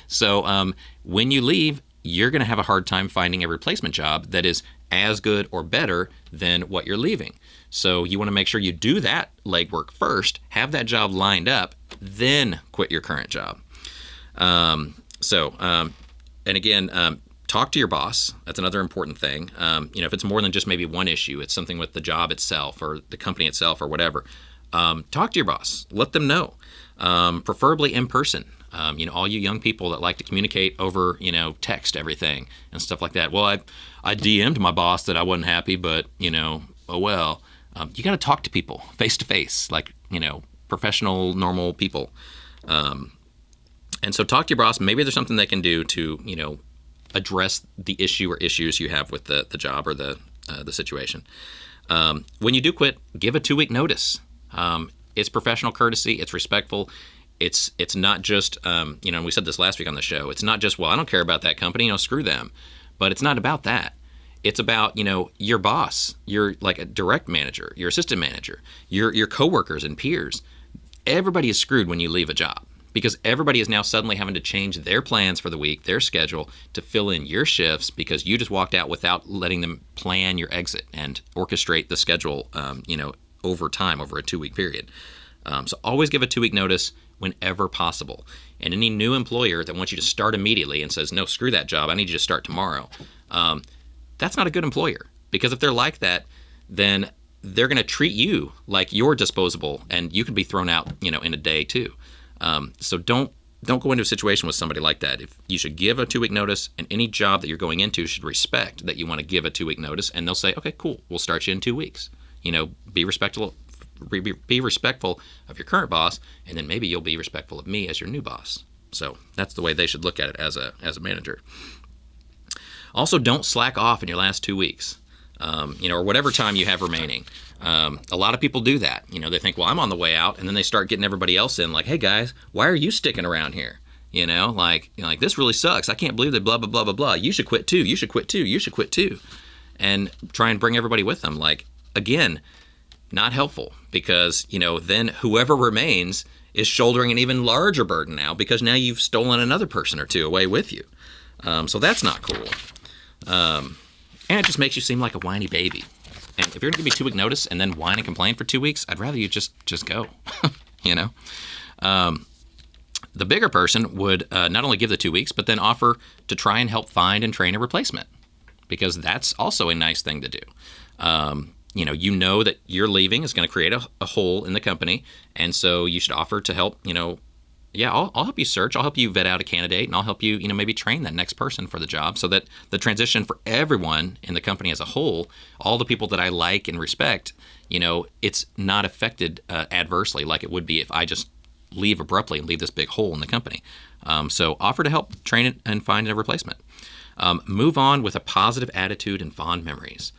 So when you leave, you're going to have a hard time finding a replacement job that is as good or better than what you're leaving. So you want to make sure you do that legwork first, have that job lined up, then quit your current job. And again, talk to your boss. That's another important thing. If it's more than just maybe one issue, it's something with the job itself or the company itself or whatever. Talk to your boss. Let them know, preferably in person. All you young people that like to communicate over, text everything and stuff like that. Well, I DM'd my boss that I wasn't happy, but, oh well. You got to talk to people face to face, like, professional, normal people. And so talk to your boss. Maybe there's something they can do to, address the issue or issues you have with the job or the situation. When you do quit, give a 2-week notice. It's professional courtesy. It's respectful. It's not just, and we said this last week on the show, it's not just, well, I don't care about that company, screw them. But it's not about that. It's about, your boss, your like a direct manager, your assistant manager, your coworkers and peers. Everybody is screwed when you leave a job because everybody is now suddenly having to change their plans for the week, their schedule to fill in your shifts because you just walked out without letting them plan your exit and orchestrate the schedule, over time, over a 2-week period. So always give a 2-week notice whenever possible. And any new employer that wants you to start immediately and says, no, screw that job, I need you to start tomorrow, that's not a good employer. Because if they're like that, then they're going to treat you like you're disposable, and you can be thrown out, in a day too. So don't go into a situation with somebody like that. If you should give a 2-week notice, and any job that you're going into should respect that you want to give a 2-week notice, and they'll say, okay, cool, we'll start you in 2 weeks. Be respectful of your current boss, and then maybe you'll be respectful of me as your new boss. So that's the way they should look at it as a manager. Also, don't slack off in your last 2 weeks, or whatever time you have remaining. A lot of people do that. They think, well, I'm on the way out, and then they start getting everybody else in, like, hey guys, why are you sticking around here? Like this really sucks. I can't believe that blah blah blah blah blah. You should quit too. You should quit too. You should quit too. And try and bring everybody with them. Like, again, not helpful, because then whoever remains is shouldering an even larger burden now, because now you've stolen another person or two away with you. So that's not cool. And it just makes you seem like a whiny baby. And if you're going to give me 2-week notice and then whine and complain for 2 weeks, I'd rather you just go. The bigger person would not only give the 2 weeks, but then offer to try and help find and train a replacement, because that's also a nice thing to do. That you're leaving is going to create a hole in the company, and so you should offer to help. I'll help you search, I'll help you vet out a candidate, and I'll help you, maybe train that next person for the job, so that the transition for everyone in the company as a whole, all the people that I like and respect, it's not affected adversely like it would be if I just leave abruptly and leave this big hole in the company. So offer to help train it and find a replacement. Move on with a positive attitude and fond memories.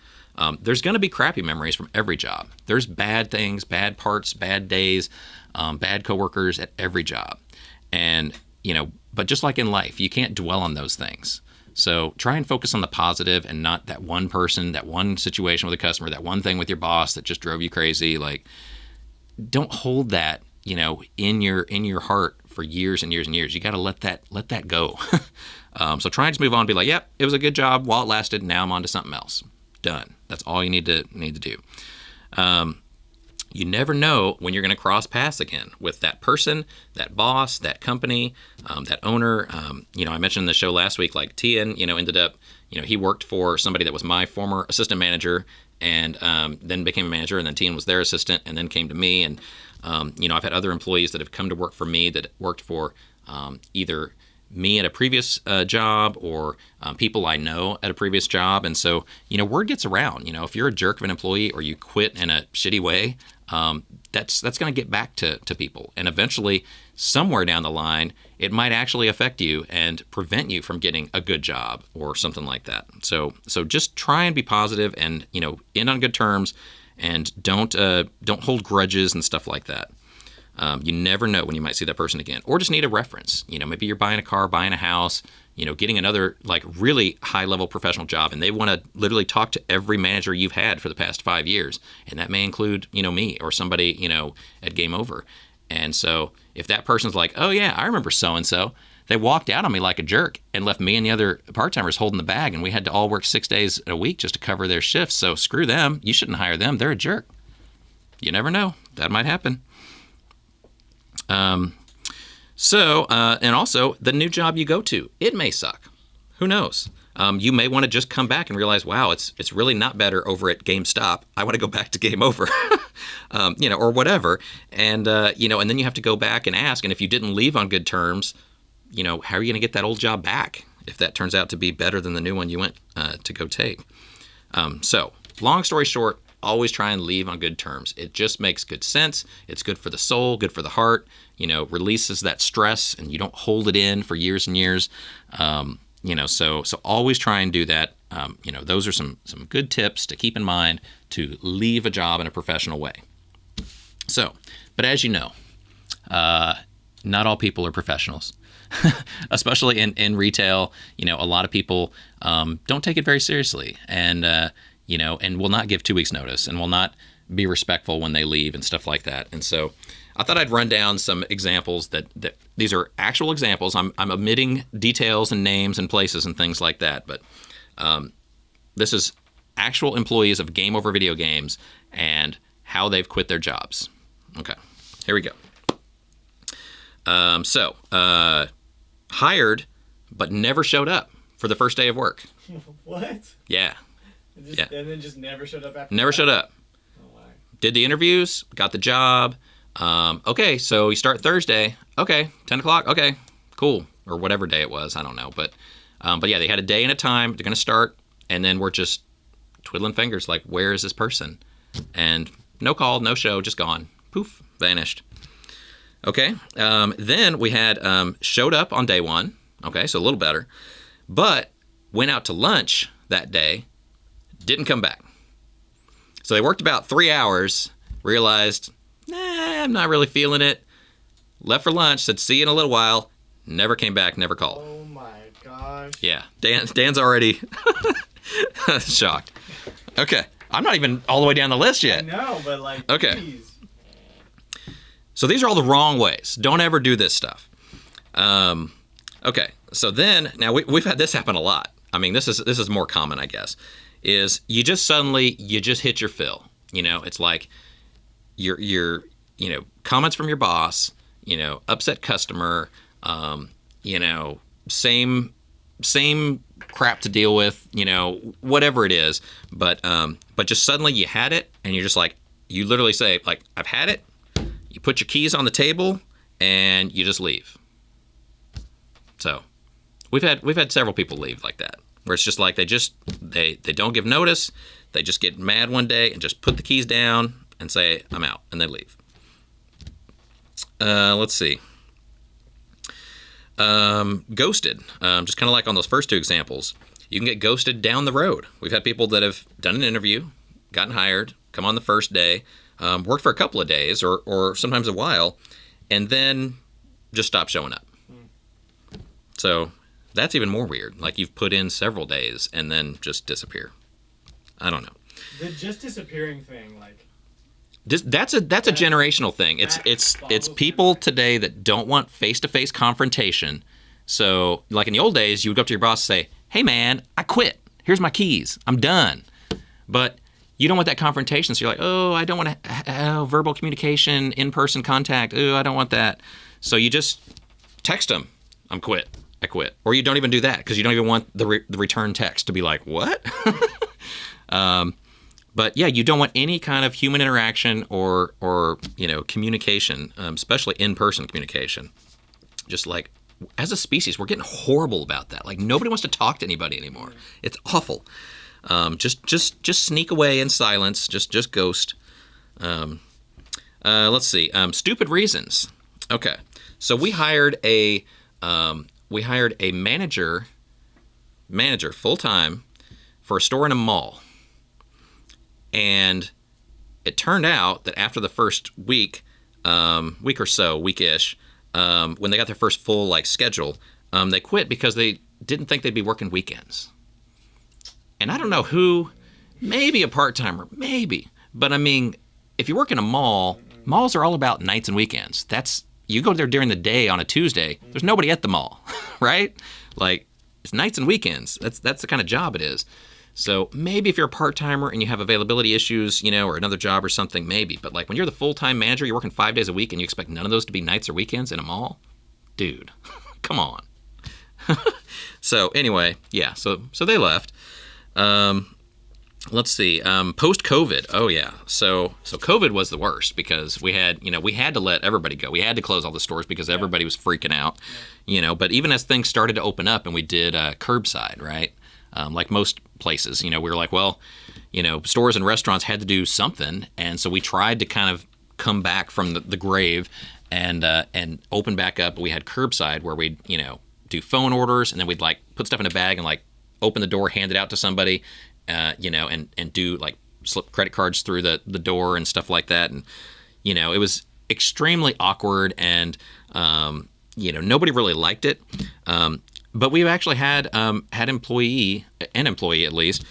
There's going to be crappy memories from every job. There's bad things, bad parts, bad days, bad coworkers at every job. And, but just like in life, you can't dwell on those things. So try and focus on the positive and not that one person, that one situation with a customer, that one thing with your boss that just drove you crazy. Like, don't hold that, in your heart for years and years and years. You got to let that go. So try and just move on and be like, yep, it was a good job while it lasted. Now I'm on to something else. Done. That's all you need to do. You never know when you're going to cross paths again with that person, that boss, that company, that owner. I mentioned in the show last week, like Tian, ended up, he worked for somebody that was my former assistant manager, and then became a manager, and then Tian was their assistant, and then came to me. And, I've had other employees that have come to work for me that worked for either me at a previous job or people I know at a previous job. And so, word gets around. If you're a jerk of an employee or you quit in a shitty way, that's going to get back to people. And eventually, somewhere down the line, it might actually affect you and prevent you from getting a good job or something like that. So just try and be positive and, end on good terms, and don't hold grudges and stuff like that. You never know when you might see that person again, or just need a reference. Maybe you're buying a car, buying a house, getting another like really high level professional job, and they want to literally talk to every manager you've had for the past 5 years. And that may include, me or somebody, at Game Over. And so if that person's like, oh yeah, I remember so-and-so, they walked out on me like a jerk and left me and the other part-timers holding the bag, and we had to all work 6 days a week just to cover their shifts. So screw them. You shouldn't hire them. They're a jerk. You never know. That might happen. And also the new job you go to, it may suck. Who knows? You may want to just come back and realize, wow, it's really not better over at GameStop. I want to go back to Game Over, or whatever. And, and then you have to go back and ask. And if you didn't leave on good terms, how are you going to get that old job back if that turns out to be better than the new one you went to go take? So long story short, always try and leave on good terms. It just makes good sense. It's good for the soul, good for the heart, releases that stress, and you don't hold it in for years and years. So always try and do that. Those are some good tips to keep in mind to leave a job in a professional way. So, but as you know, not all people are professionals, especially in retail. A lot of people don't take it very seriously, and will not give 2 weeks notice, and will not be respectful when they leave and stuff like that. And so I thought I'd run down some examples that these are actual examples. I'm omitting details and names and places and things like that, but this is actual employees of Game Over Video Games and how they've quit their jobs. Okay, Here we go. Hired, but never showed up for the first day of work.
What?
Yeah.
And then just never showed up after
Never
that?
showed up.
Oh, wow.
Did the interviews, got the job. Okay, so you start Thursday. Okay, 10 o'clock. Okay, cool. Or whatever day it was. I don't know. But yeah, they had a day and a time. They're going to start. And then we're just twiddling fingers like, where is this person? And no call, no show, just gone. Poof, vanished. Okay, then we had showed up on day one. Okay, so a little better. But went out to lunch that day, didn't come back. So they worked about 3 hours, realized, I'm not really feeling it. Left for lunch, said, see you in a little while. Never came back, never called.
Oh my gosh.
Yeah, Dan's already shocked. Okay, I'm not even all the way down the list yet.
No, but like,
okay.
Geez.
So these are all the wrong ways. Don't ever do this stuff. Okay, so then, now we've had this happen a lot. I mean, this is more common, I guess, is you just hit your fill. You know, it's like your comments from your boss, upset customer, same crap to deal with, whatever it is. But just suddenly you had it, and you're just like, you literally say, like, I've had it. You put your keys on the table, and you just leave. So we've had several people leave like that, where it's just like they don't give notice. They just get mad one day and just put the keys down and say, I'm out, and they leave. Let's see. Ghosted. Just kind of like on those first two examples. You can get ghosted down the road. We've had people that have done an interview, gotten hired, come on the first day, worked for a couple of days or sometimes a while, and then just stop showing up. So that's even more weird. Like, you've put in several days and then just disappear. I don't know.
The just disappearing thing, like,
that's a generational thing. It's people today that don't want face-to-face confrontation. So, like in the old days, you would go up to your boss and say, "Hey man, I quit. Here's my keys. I'm done." But you don't want that confrontation. So you're like, "Oh, I don't want to verbal communication, in-person contact. Oh, I don't want that." So you just text them, I quit. Or you don't even do that because you don't even want the return text to be like, what? But yeah, you don't want any kind of human interaction or communication, especially in-person communication. Just like, as a species, we're getting horrible about that. Like, nobody wants to talk to anybody anymore. It's awful. Just sneak away in silence. Just ghost. Let's see. Stupid reasons. Okay, so we hired a manager full-time for a store in a mall. And it turned out that after the first week or so, weekish, when they got their first full schedule, they quit because they didn't think they'd be working weekends. And I don't know who, maybe a part-timer, maybe. But I mean, if you work in a mall, malls are all about nights and weekends. You go there during the day on a Tuesday, there's nobody at the mall, right? Like, it's nights and weekends. That's the kind of job it is. So maybe if you're a part-timer and you have availability issues, or another job or something, maybe. But like when you're the full-time manager, you're working 5 days a week and you expect none of those to be nights or weekends in a mall? Dude, come on. So anyway, yeah, so they left. Let's see, post-COVID. Oh yeah. So COVID was the worst because we had to let everybody go. We had to close all the stores because everybody was freaking out, but even as things started to open up and we did curbside, right? Like most places, we were like, well, stores and restaurants had to do something. And so we tried to kind of come back from the grave and open back up. We had curbside where we'd, do phone orders and then we'd put stuff in a bag and open the door, hand it out to somebody, and do slip credit cards through the door and stuff like that. And, it was extremely awkward and, nobody really liked it. But we've actually had an employee at least,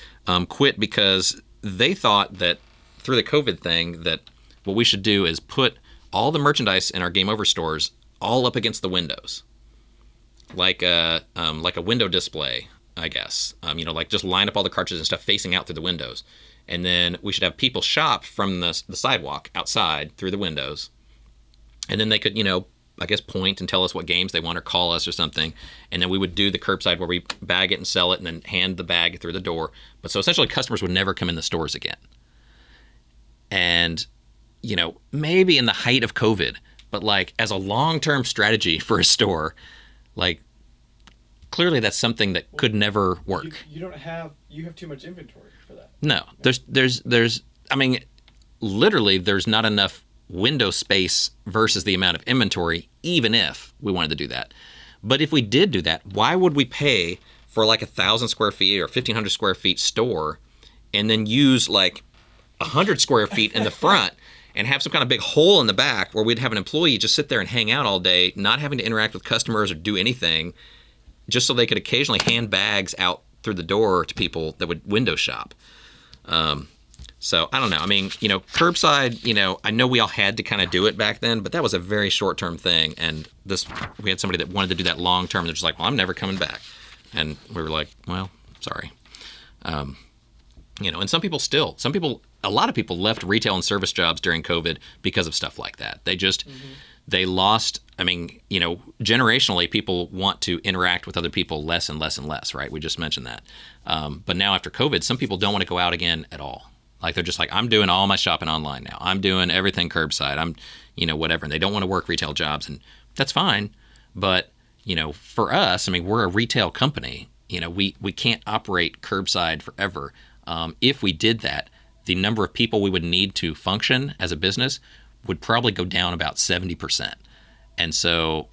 quit because they thought that through the COVID thing that what we should do is put all the merchandise in our Game Over stores all up against the windows, like a window display, I guess. Just line up all the cartridges and stuff facing out through the windows, and then we should have people shop from the sidewalk outside through the windows. And then they could, I guess point and tell us what games they want or call us or something. And then we would do the curbside where we bag it and sell it and then hand the bag through the door. But so essentially customers would never come in the stores again. And, maybe in the height of COVID, but like as a long-term strategy for a store, like clearly that's something that could never work.
You have too much inventory for that.
No, there's, I mean, literally there's not enough window space versus the amount of inventory, even if we wanted to do that. But if we did do that, why would we pay for like 1,000 square feet or 1,500 square feet store and then use like 100 square feet in the front and have some kind of big hole in the back where we'd have an employee just sit there and hang out all day, not having to interact with customers or do anything, just so they could occasionally hand bags out through the door to people that would window shop. So I don't know. I mean, curbside, I know we all had to kind of do it back then, but that was a very short-term thing. And we had somebody that wanted to do that long-term. They're just like, well, I'm never coming back. And we were like, well, sorry. And a lot of people left retail and service jobs during COVID because of stuff like that. They lost, generationally, people want to interact with other people less and less and less, right? We just mentioned that. But now after COVID, some people don't want to go out again at all. Like they're just like, I'm doing all my shopping online now. I'm doing everything curbside. I'm, whatever. And they don't want to work retail jobs. And that's fine. But, for us, we're a retail company. We can't operate curbside forever. If we did that, the number of people we would need to function as a business would probably go down about 70%. And so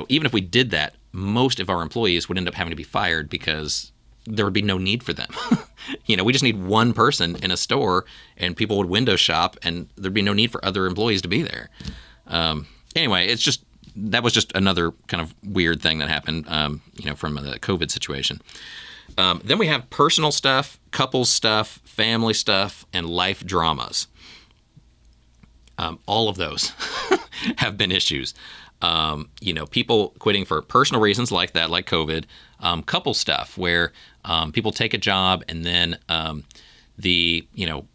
even if we did that, most of our employees would end up having to be fired because there would be no need for them. We just need one person in a store and people would window shop and there'd be no need for other employees to be there. Anyway, that was just another kind of weird thing that happened, from the COVID situation. Then we have personal stuff, couples stuff, family stuff, and life dramas. All of those have been issues. People quitting for personal reasons like that, like COVID. Couple stuff where people take a job and then the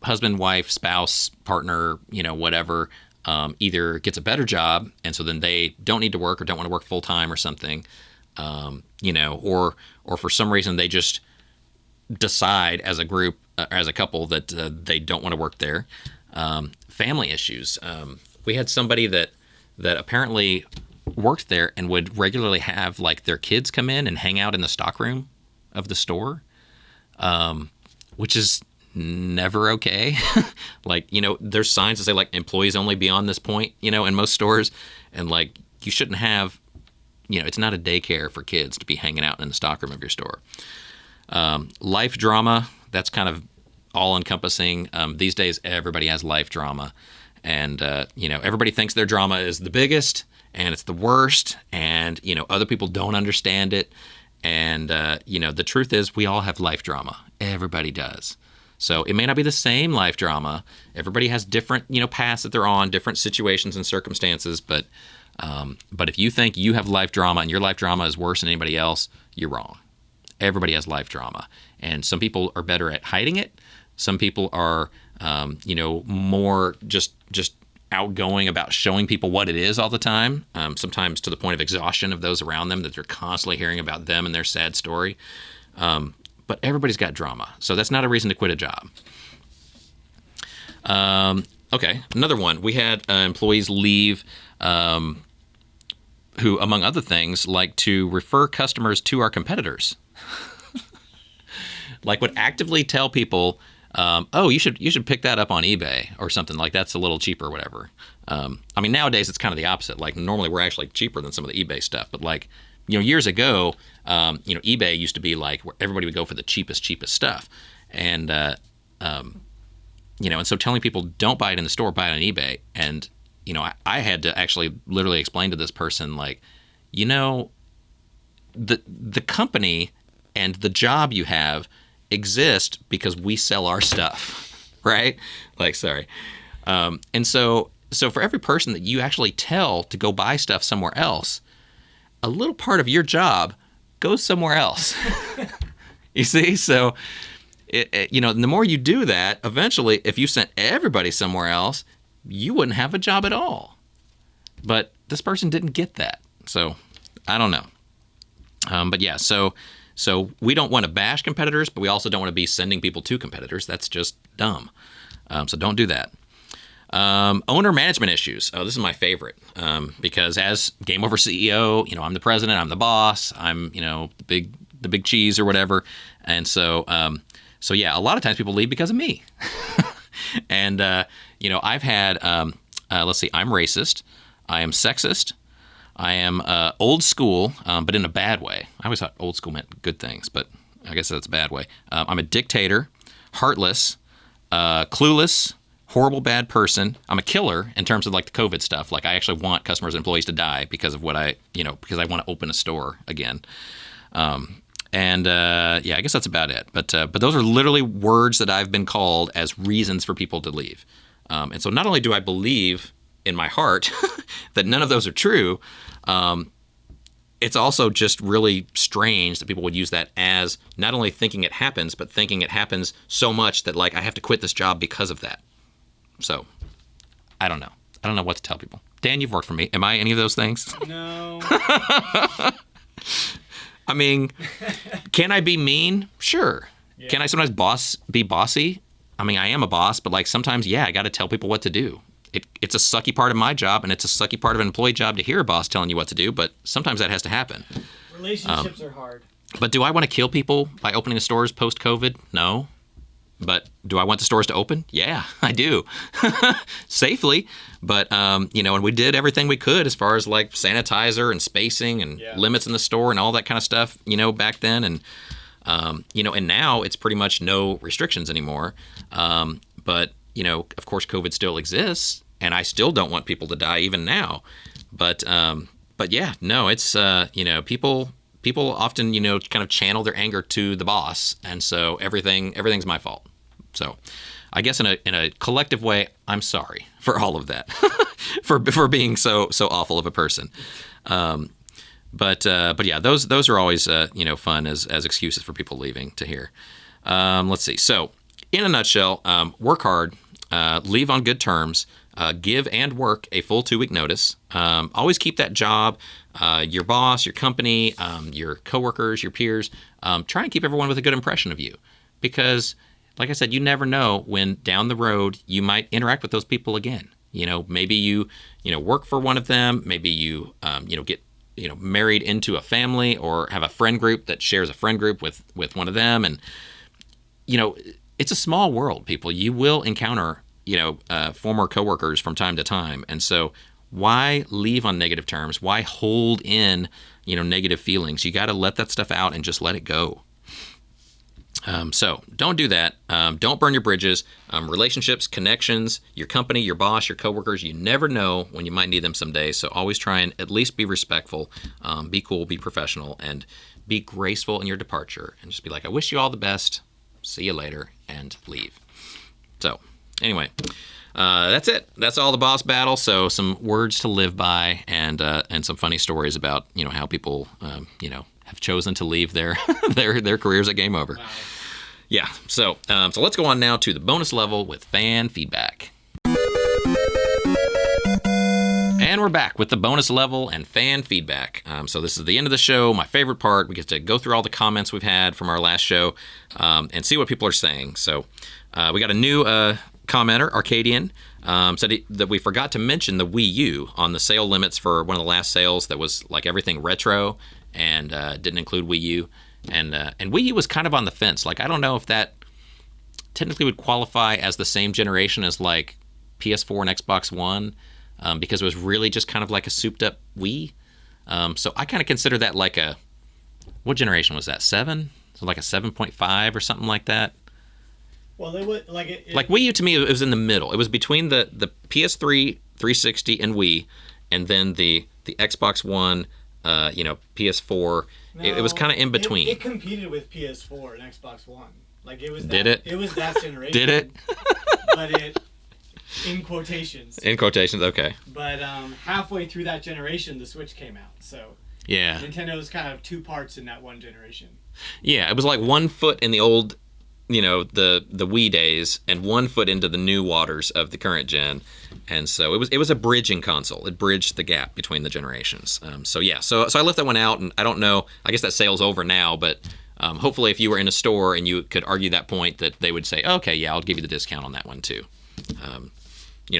husband, wife, spouse, partner, whatever, either gets a better job and so then they don't need to work or don't want to work full time or something, or for some reason they just decide as a group, as a couple that they don't want to work there. Family issues. We had somebody that apparently worked there and would regularly have like their kids come in and hang out in the stockroom of the store, which is never okay. Like, there's signs that say like employees only beyond this point, in most stores. And like, you shouldn't have, it's not a daycare for kids to be hanging out in the stockroom of your store. Life drama, that's kind of all encompassing. These days, everybody has life drama. And, everybody thinks their drama is the biggest and it's the worst. And, other people don't understand it. And, the truth is we all have life drama. Everybody does. So it may not be the same life drama. Everybody has different, paths that they're on, different situations and circumstances. But if you think you have life drama and your life drama is worse than anybody else, you're wrong. Everybody has life drama. And some people are better at hiding it. Some people are, more just outgoing about showing people what it is all the time, sometimes to the point of exhaustion of those around them, that they're constantly hearing about them and their sad story. But everybody's got drama. So that's not a reason to quit a job. Okay, another one. We had employees leave who, among other things, like to refer customers to our competitors. Like would actively tell people, oh, you should pick that up on eBay or something, like that's a little cheaper or whatever. Nowadays it's kind of the opposite. Like normally we're actually cheaper than some of the eBay stuff, but like, years ago, eBay used to be like where everybody would go for the cheapest stuff. And, and so telling people don't buy it in the store, buy it on eBay. And, I had to actually literally explain to this person, like, the company and the job you have exist because we sell our stuff, right? Like, sorry. And so for every person that you actually tell to go buy stuff somewhere else, a little part of your job goes somewhere else. You see? So, the more you do that, eventually, if you sent everybody somewhere else, you wouldn't have a job at all. But this person didn't get that. So I don't know. But yeah, so we don't want to bash competitors, but we also don't want to be sending people to competitors. That's just dumb. So don't do that. Owner management issues. Oh, this is my favorite because as Game Over CEO, I'm the president, I'm the boss, I'm the big cheese or whatever, and so yeah, a lot of times people leave because of me. And I've had let's see, I'm racist, I am sexist, I am old school, but in a bad way. I always thought old school meant good things, but I guess that's a bad way. I'm a dictator, heartless, clueless, horrible bad person. I'm a killer in terms of like the COVID stuff. Like I actually want customers and employees to die because of what because I want to open a store again. Yeah, I guess that's about it. But those are literally words that I've been called as reasons for people to leave. And so not only do I believe in my heart that none of those are true, it's also just really strange that people would use that as not only thinking it happens, but thinking it happens so much that like I have to quit this job because of that. So, I don't know. I don't know what to tell people. Dan, you've worked for me. Am I any of those things?
No.
I mean, can I be mean? Sure. Yeah. Can I sometimes be bossy? I mean, I am a boss, but like sometimes, yeah, I got to tell people what to do. It's a sucky part of my job, and it's a sucky part of an employee job to hear a boss telling you what to do, but sometimes that has to happen.
Relationships are hard.
But do I want to kill people by opening the stores post-COVID? No. But do I want the stores to open? Yeah, I do. Safely. But, and we did everything we could as far as like sanitizer and spacing and limits in the store and all that kind of stuff, back then. And, and now it's pretty much no restrictions anymore. But, of course, COVID still exists, and I still don't want people to die even now. But yeah, no, it's, people often, kind of channel their anger to the boss, and so everything's my fault. So, I guess in a collective way, I'm sorry for all of that, for being so awful of a person. But yeah, those are always fun as excuses for people leaving to hear. Let's see. So, in a nutshell, work hard, leave on good terms, give and work a full 2-week notice. Always keep that job. Your boss, your company, your coworkers, your peers, try and keep everyone with a good impression of you. Because, like I said, you never know when down the road you might interact with those people again. Maybe you work for one of them. Maybe you, get, married into a family or have a friend group that shares a friend group with one of them. And, it's a small world, people. You will encounter, former coworkers from time to time. And so why leave on negative terms? Why hold in, negative feelings? You got to let that stuff out and just let it go. So don't do that. Don't burn your bridges. Relationships, connections, your company, your boss, your coworkers, you never know when you might need them someday. So always try and at least be respectful, be cool, be professional, and be graceful in your departure. And just be like, I wish you all the best. See you later, and leave. So anyway, that's it. That's all the boss battle. So some words to live by, and some funny stories about how people have chosen to leave their their careers at Game Over. Wow. Yeah. So let's go on now to the bonus level with fan feedback. And we're back with the bonus level and fan feedback. So this is the end of the show, my favorite part. We get to go through all the comments we've had from our last show and see what people are saying. So we got a new commenter, Arcadian, said that we forgot to mention the Wii U on the sale limits for one of the last sales that was like everything retro and didn't include Wii U. And Wii U was kind of on the fence. Like, I don't know if that technically would qualify as the same generation as like PS4 and Xbox One. Because it was really just kind of like a souped-up Wii. So I kind of consider that like what generation was that, 7? So like a 7.5 or something like that?
Well, it was like...
Like Wii U, to me, it was in the middle. It was between the PS3, 360, and Wii, and then the Xbox One, PS4. No, it was kind of in between.
It competed with PS4 and Xbox One. Like, it was...
Did it?
It was that generation.
Did it?
But it... In quotations.
In quotations, okay.
But halfway through that generation, the Switch came out. So
yeah,
Nintendo was kind of two parts in that one generation.
Yeah, it was like 1 foot in the old, the Wii days, and 1 foot into the new waters of the current gen. And so it was a bridging console. It bridged the gap between the generations. So I left that one out, and I don't know. I guess that sale's over now, but hopefully, if you were in a store and you could argue that point, that they would say, "Okay, yeah, I'll give you the discount on that one too."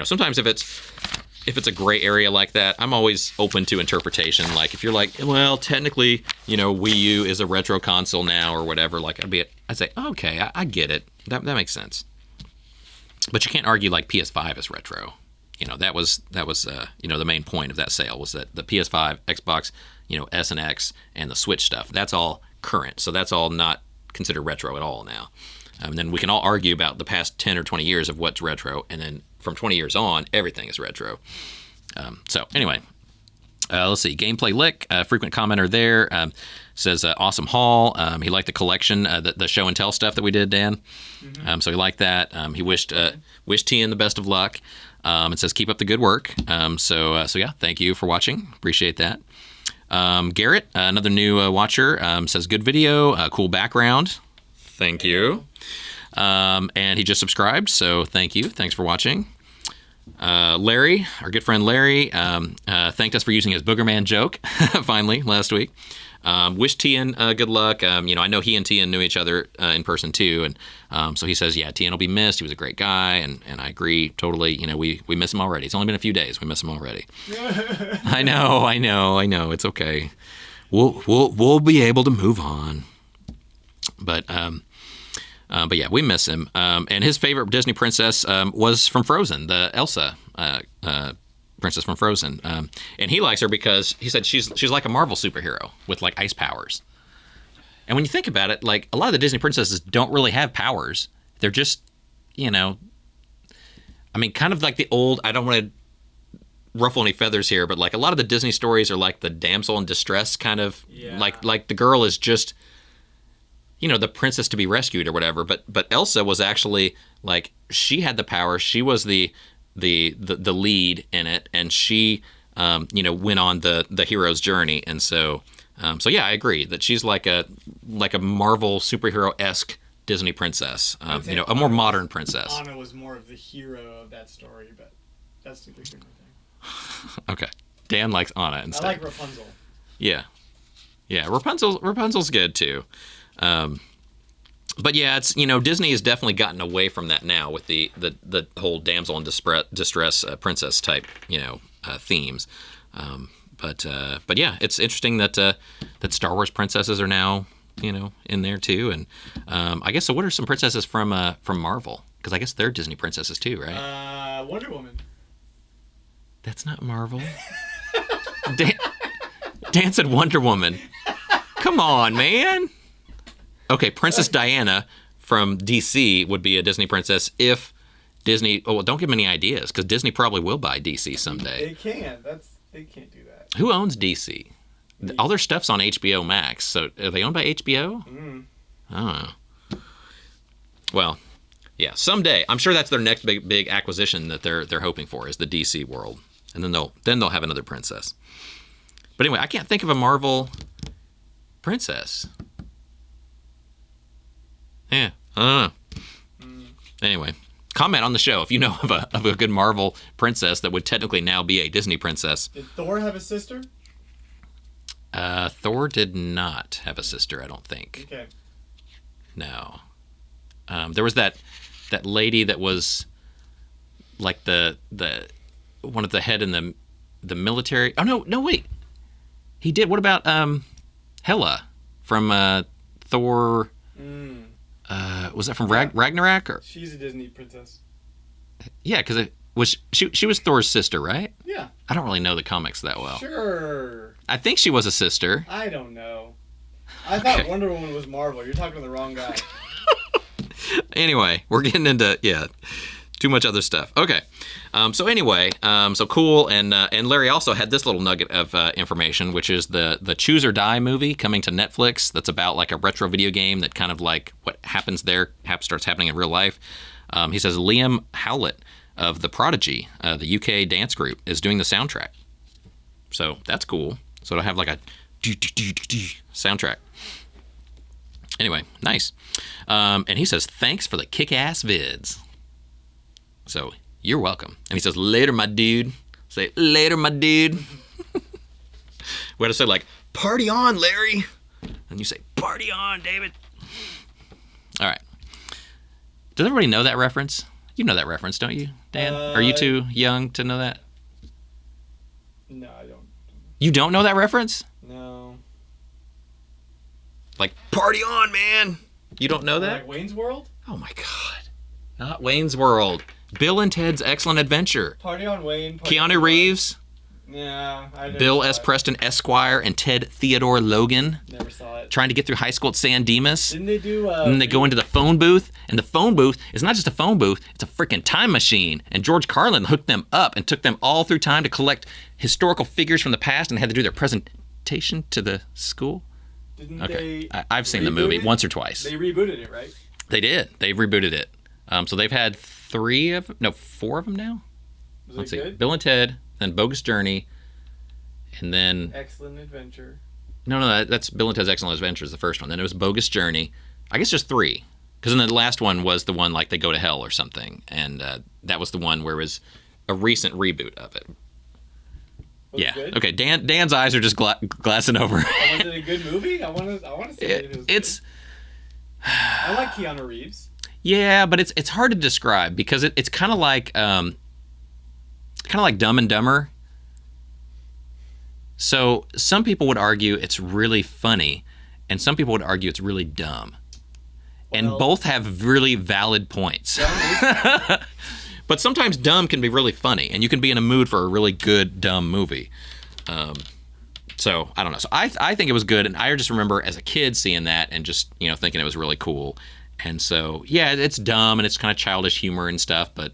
Sometimes if it's a gray area like that, I'm always open to interpretation. Like if you're like, well, technically, Wii U is a retro console now or whatever. Like I'd say, okay, I get it. That makes sense. But you can't argue like PS5 is retro. That was the main point of that sale was that the PS5, Xbox, S and X, and the Switch stuff. That's all current. So that's all not considered retro at all now. And then we can all argue about the past 10 or 20 years of what's retro, and then from 20 years on, everything is retro. So anyway, let's see. Gameplay Lick, frequent commenter there, says awesome haul. He liked the collection, the show and tell stuff that we did, Dan. Mm-hmm. So he liked that. He wished Tian the best of luck. It says keep up the good work. So yeah, thank you for watching. Appreciate that. Garrett, another new watcher, says good video, cool background. Thank you. And he just subscribed, so thank you. Thanks for watching. Larry, our good friend Larry, thanked us for using his Boogerman joke, finally, last week. Wish Tian good luck. I know he and Tian knew each other in person, too. And so he says, yeah, Tian will be missed. He was a great guy, and I agree totally. We miss him already. It's only been a few days. We miss him already. I know. It's okay. We'll be able to move on. But yeah, we miss him. And his favorite Disney princess was from Frozen, the Elsa princess from Frozen. And he likes her because he said she's like a Marvel superhero with like ice powers. And when you think about it, like a lot of the Disney princesses don't really have powers. They're just, kind of like the old, I don't want to ruffle any feathers here, but like a lot of the Disney stories are like the damsel in distress kind of, like the girl is just, the princess to be rescued or whatever. But Elsa was actually like, she had the power. She was the lead in it, and she went on the hero's journey. And so yeah, I agree that she's like a Marvel superhero-esque Disney princess, a more modern princess.
Anna was more of the hero of that story, but that's the different thing.
Okay, Dan likes Anna instead.
I like Rapunzel.
Yeah, Rapunzel's good too. But yeah, it's Disney has definitely gotten away from that now with the whole damsel in distress princess type themes. But yeah, it's interesting that Star Wars princesses are now in there too. And I guess so. What are some princesses from Marvel? Because I guess they're Disney princesses too, right?
Wonder Woman.
That's not Marvel. Dan said Wonder Woman. Come on, man. Okay, Princess Diana from DC would be a Disney princess if Disney. Oh, well, don't give them any ideas because Disney probably will buy DC someday.
They can't. They can't do that.
Who owns DC? All their stuff's on HBO Max. So are they owned by HBO?
Mm.
I don't know. Well, yeah, someday I'm sure that's their next big acquisition that they're hoping for is the DC world, and then they'll have another princess. But anyway, I can't think of a Marvel princess. Yeah, I don't know. Anyway, comment on the show if you know of a good Marvel princess that would technically now be a Disney princess.
Did Thor have a sister?
Thor did not have a sister, I don't think.
Okay.
No. There was that lady that was like the one of the head in the military. Oh no, wait. He did. What about Hela from Thor? Was that from Ragnarok? Or?
She's a Disney princess.
Yeah, because she was Thor's sister, right?
Yeah.
I don't really know the comics that well.
Sure.
I think she was a sister.
I don't know. I thought Wonder Woman was Marvel. You're talking to the wrong guy.
Anyway, we're getting into too much other stuff. Okay. So anyway, so cool, and Larry also had this little nugget of information, which is the Choose or Die movie coming to Netflix. That's about like a retro video game that kind of like what happens there starts happening in real life. He says Liam Howlett of The Prodigy, the UK dance group, is doing the soundtrack. So that's cool. So it'll have like a soundtrack. Anyway, nice. And he says thanks for the kick-ass vids. So You're welcome. And he says, later, my dude. Say, later, my dude. We had to say, like, party on, Larry. And you say, party on, David. All right. Does everybody know that reference? You know that reference, don't you, Dan? Are you too young to know that?
No, I don't.
You don't know that reference?
No.
Like, party on, man. You don't know that?
Like Wayne's World?
Oh, my God. Not Wayne's World. Bill and Ted's Excellent Adventure.
Party on Wayne. Party
Keanu
on
Reeves.
Yeah, I never
Bill
saw
S.
it.
Preston Esquire and Ted Theodore Logan.
Never saw it.
Trying to get through high school at San Dimas.
Didn't they do...
And then they go into the phone booth, and the phone booth is not just a phone booth, it's a freaking time machine. And George Carlin hooked them up and took them all through time to collect historical figures from the past and had to do their presentation to the school.
Didn't
Okay,
they
I've seen the movie once or twice.
They rebooted it, right?
They did. They've rebooted it. So they've had 4 of them now.
Was
Let's
it
see.
good?
Bill and Ted, then Bogus Journey, and then...
Excellent Adventure.
No, that's Bill and Ted's Excellent Adventure is the first one. Then it was Bogus Journey. I guess just 3. Because then the last one was the one like they go to hell or something. And that was the one where it was a recent reboot of it.
Was it good?
Okay. Dan's eyes are just glassing over.
Was it a good movie? I want to see if it was
It's...
good. I like Keanu Reeves.
Yeah, but it's hard to describe because it's kind of like Dumb and Dumber. So some people would argue it's really funny, and some people would argue it's really dumb. And
Well,
both have really valid points.
Dumb
But sometimes dumb can be really funny, and you can be in a mood for a really good dumb movie. So I don't know. So I think it was good, and I just remember as a kid seeing that and just thinking it was really cool. And so yeah, it's dumb and it's kind of childish humor and stuff, but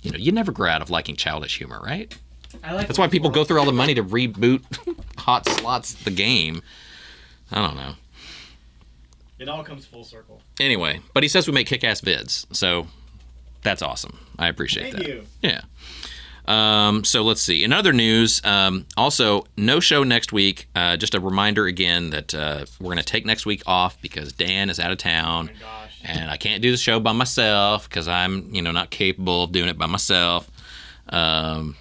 you never grow out of liking childish humor, right?
I like
That's why people go through all the money to reboot Hot Slots the game. I don't know.
It all comes full circle.
Anyway, but he says we make kick-ass vids, so that's awesome. I appreciate that.
Thank you.
Yeah. So let's see. In other news, also, no show next week. Just a reminder again that we're going to take next week off because Dan is out of town.
Oh my gosh.
And I can't do the show by myself because I'm, not capable of doing it by myself. So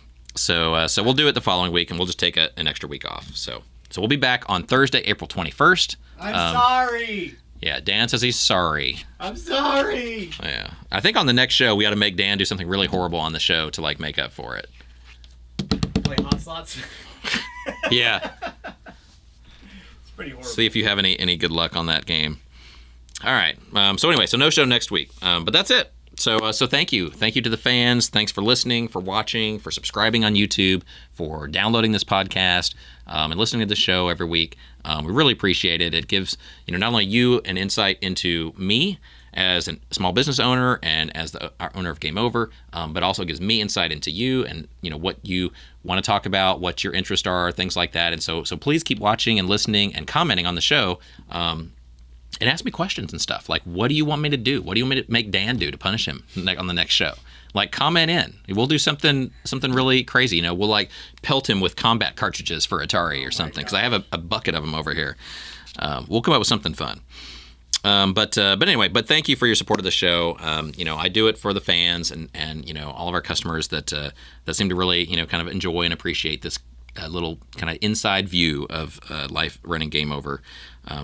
we'll do it the following week, and we'll just take an extra week off. So we'll be back on Thursday, April 21st.
I'm sorry.
Yeah, Dan says he's sorry.
I'm sorry.
Yeah. I think on the next show, we got to make Dan do something really horrible on the show to, make up for it.
Play Hot Slots.
Yeah.
It's pretty horrible.
See if you have any good luck on that game. All right. So anyway, no show next week. But that's it. So thank you. Thank you to the fans. Thanks for listening, for watching, for subscribing on YouTube, for downloading this podcast, and listening to the show every week. We really appreciate it. It gives not only you an insight into me as a small business owner and as the owner of Game Over, but also gives me insight into you and what you want to talk about, what your interests are, things like that. And so please keep watching and listening and commenting on the show. And ask me questions and stuff. Like, what do you want me to do? What do you want me to make Dan do to punish him on the next show? Comment in. We'll do something really crazy. We'll pelt him with combat cartridges for Atari or something because I have a bucket of them over here. We'll come up with something fun. But anyway, thank you for your support of the show. I do it for the fans and all of our customers that seem to really kind of enjoy and appreciate this little kind of inside view of life running Game Over.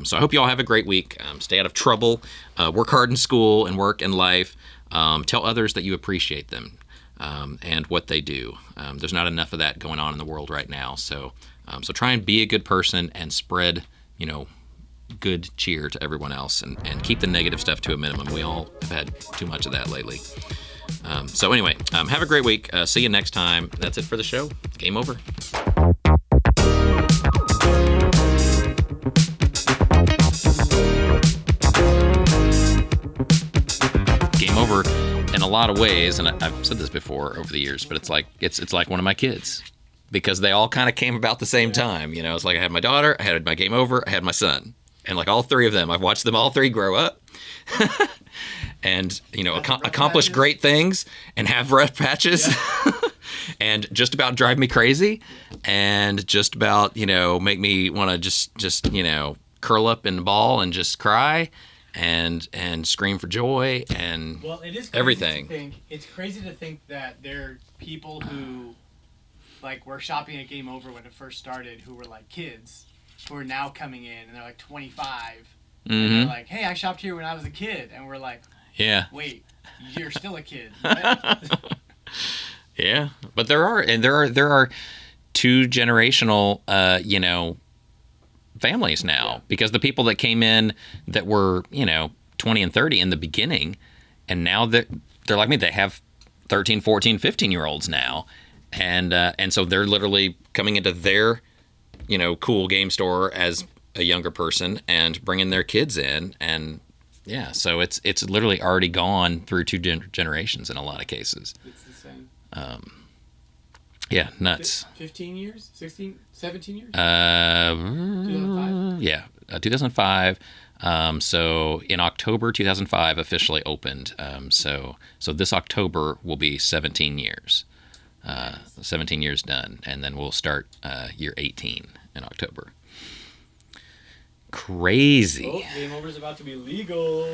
So I hope you all have a great week. Stay out of trouble. Work hard in school and work and life. Tell others that you appreciate them and what they do. There's not enough of that going on in the world right now. So try and be a good person and spread, good cheer to everyone else and keep the negative stuff to a minimum. We all have had too much of that lately. So anyway, have a great week. See you next time. That's it for the show. Game over. Game Over in a lot of ways, and I've said this before over the years, but it's like one of my kids because they all kind of came about the same time. It's like I had my daughter, I had my Game Over, I had my son, and all 3 of them, I've watched them all 3 grow up. And accomplish great things and have rough patches. Yeah. And just about drive me crazy and just about make me want to just curl up in a ball and just cry and scream for joy and
Well, it is crazy
everything.
It's crazy to think that there are people who like were shopping at Game Over when it first started who were like kids who are now coming in and they're like 25 and they're like, hey, I shopped here when I was a kid, and we're like,
Yeah.
wait, you're still a kid. What?
Yeah, but there are two generational families now, because the people that came in that were 20 and 30 in the beginning, and now they're like me, they have 13, 14, 15-year-olds now, and so they're literally coming into their cool game store as a younger person and bringing their kids in, and yeah, so it's literally already gone through two generations in a lot of cases.
It's insane.
Yeah, nuts.
15 years? 16? 17 years?
2005? Yeah, 2005. So in October 2005 officially opened. So this October will be 17 years. 17 years done, and then we'll start year 18 in October. Crazy.
Oh, Game Over is about to be legal.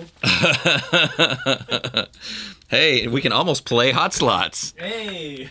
Hey, we can almost play hot slots.
Hey.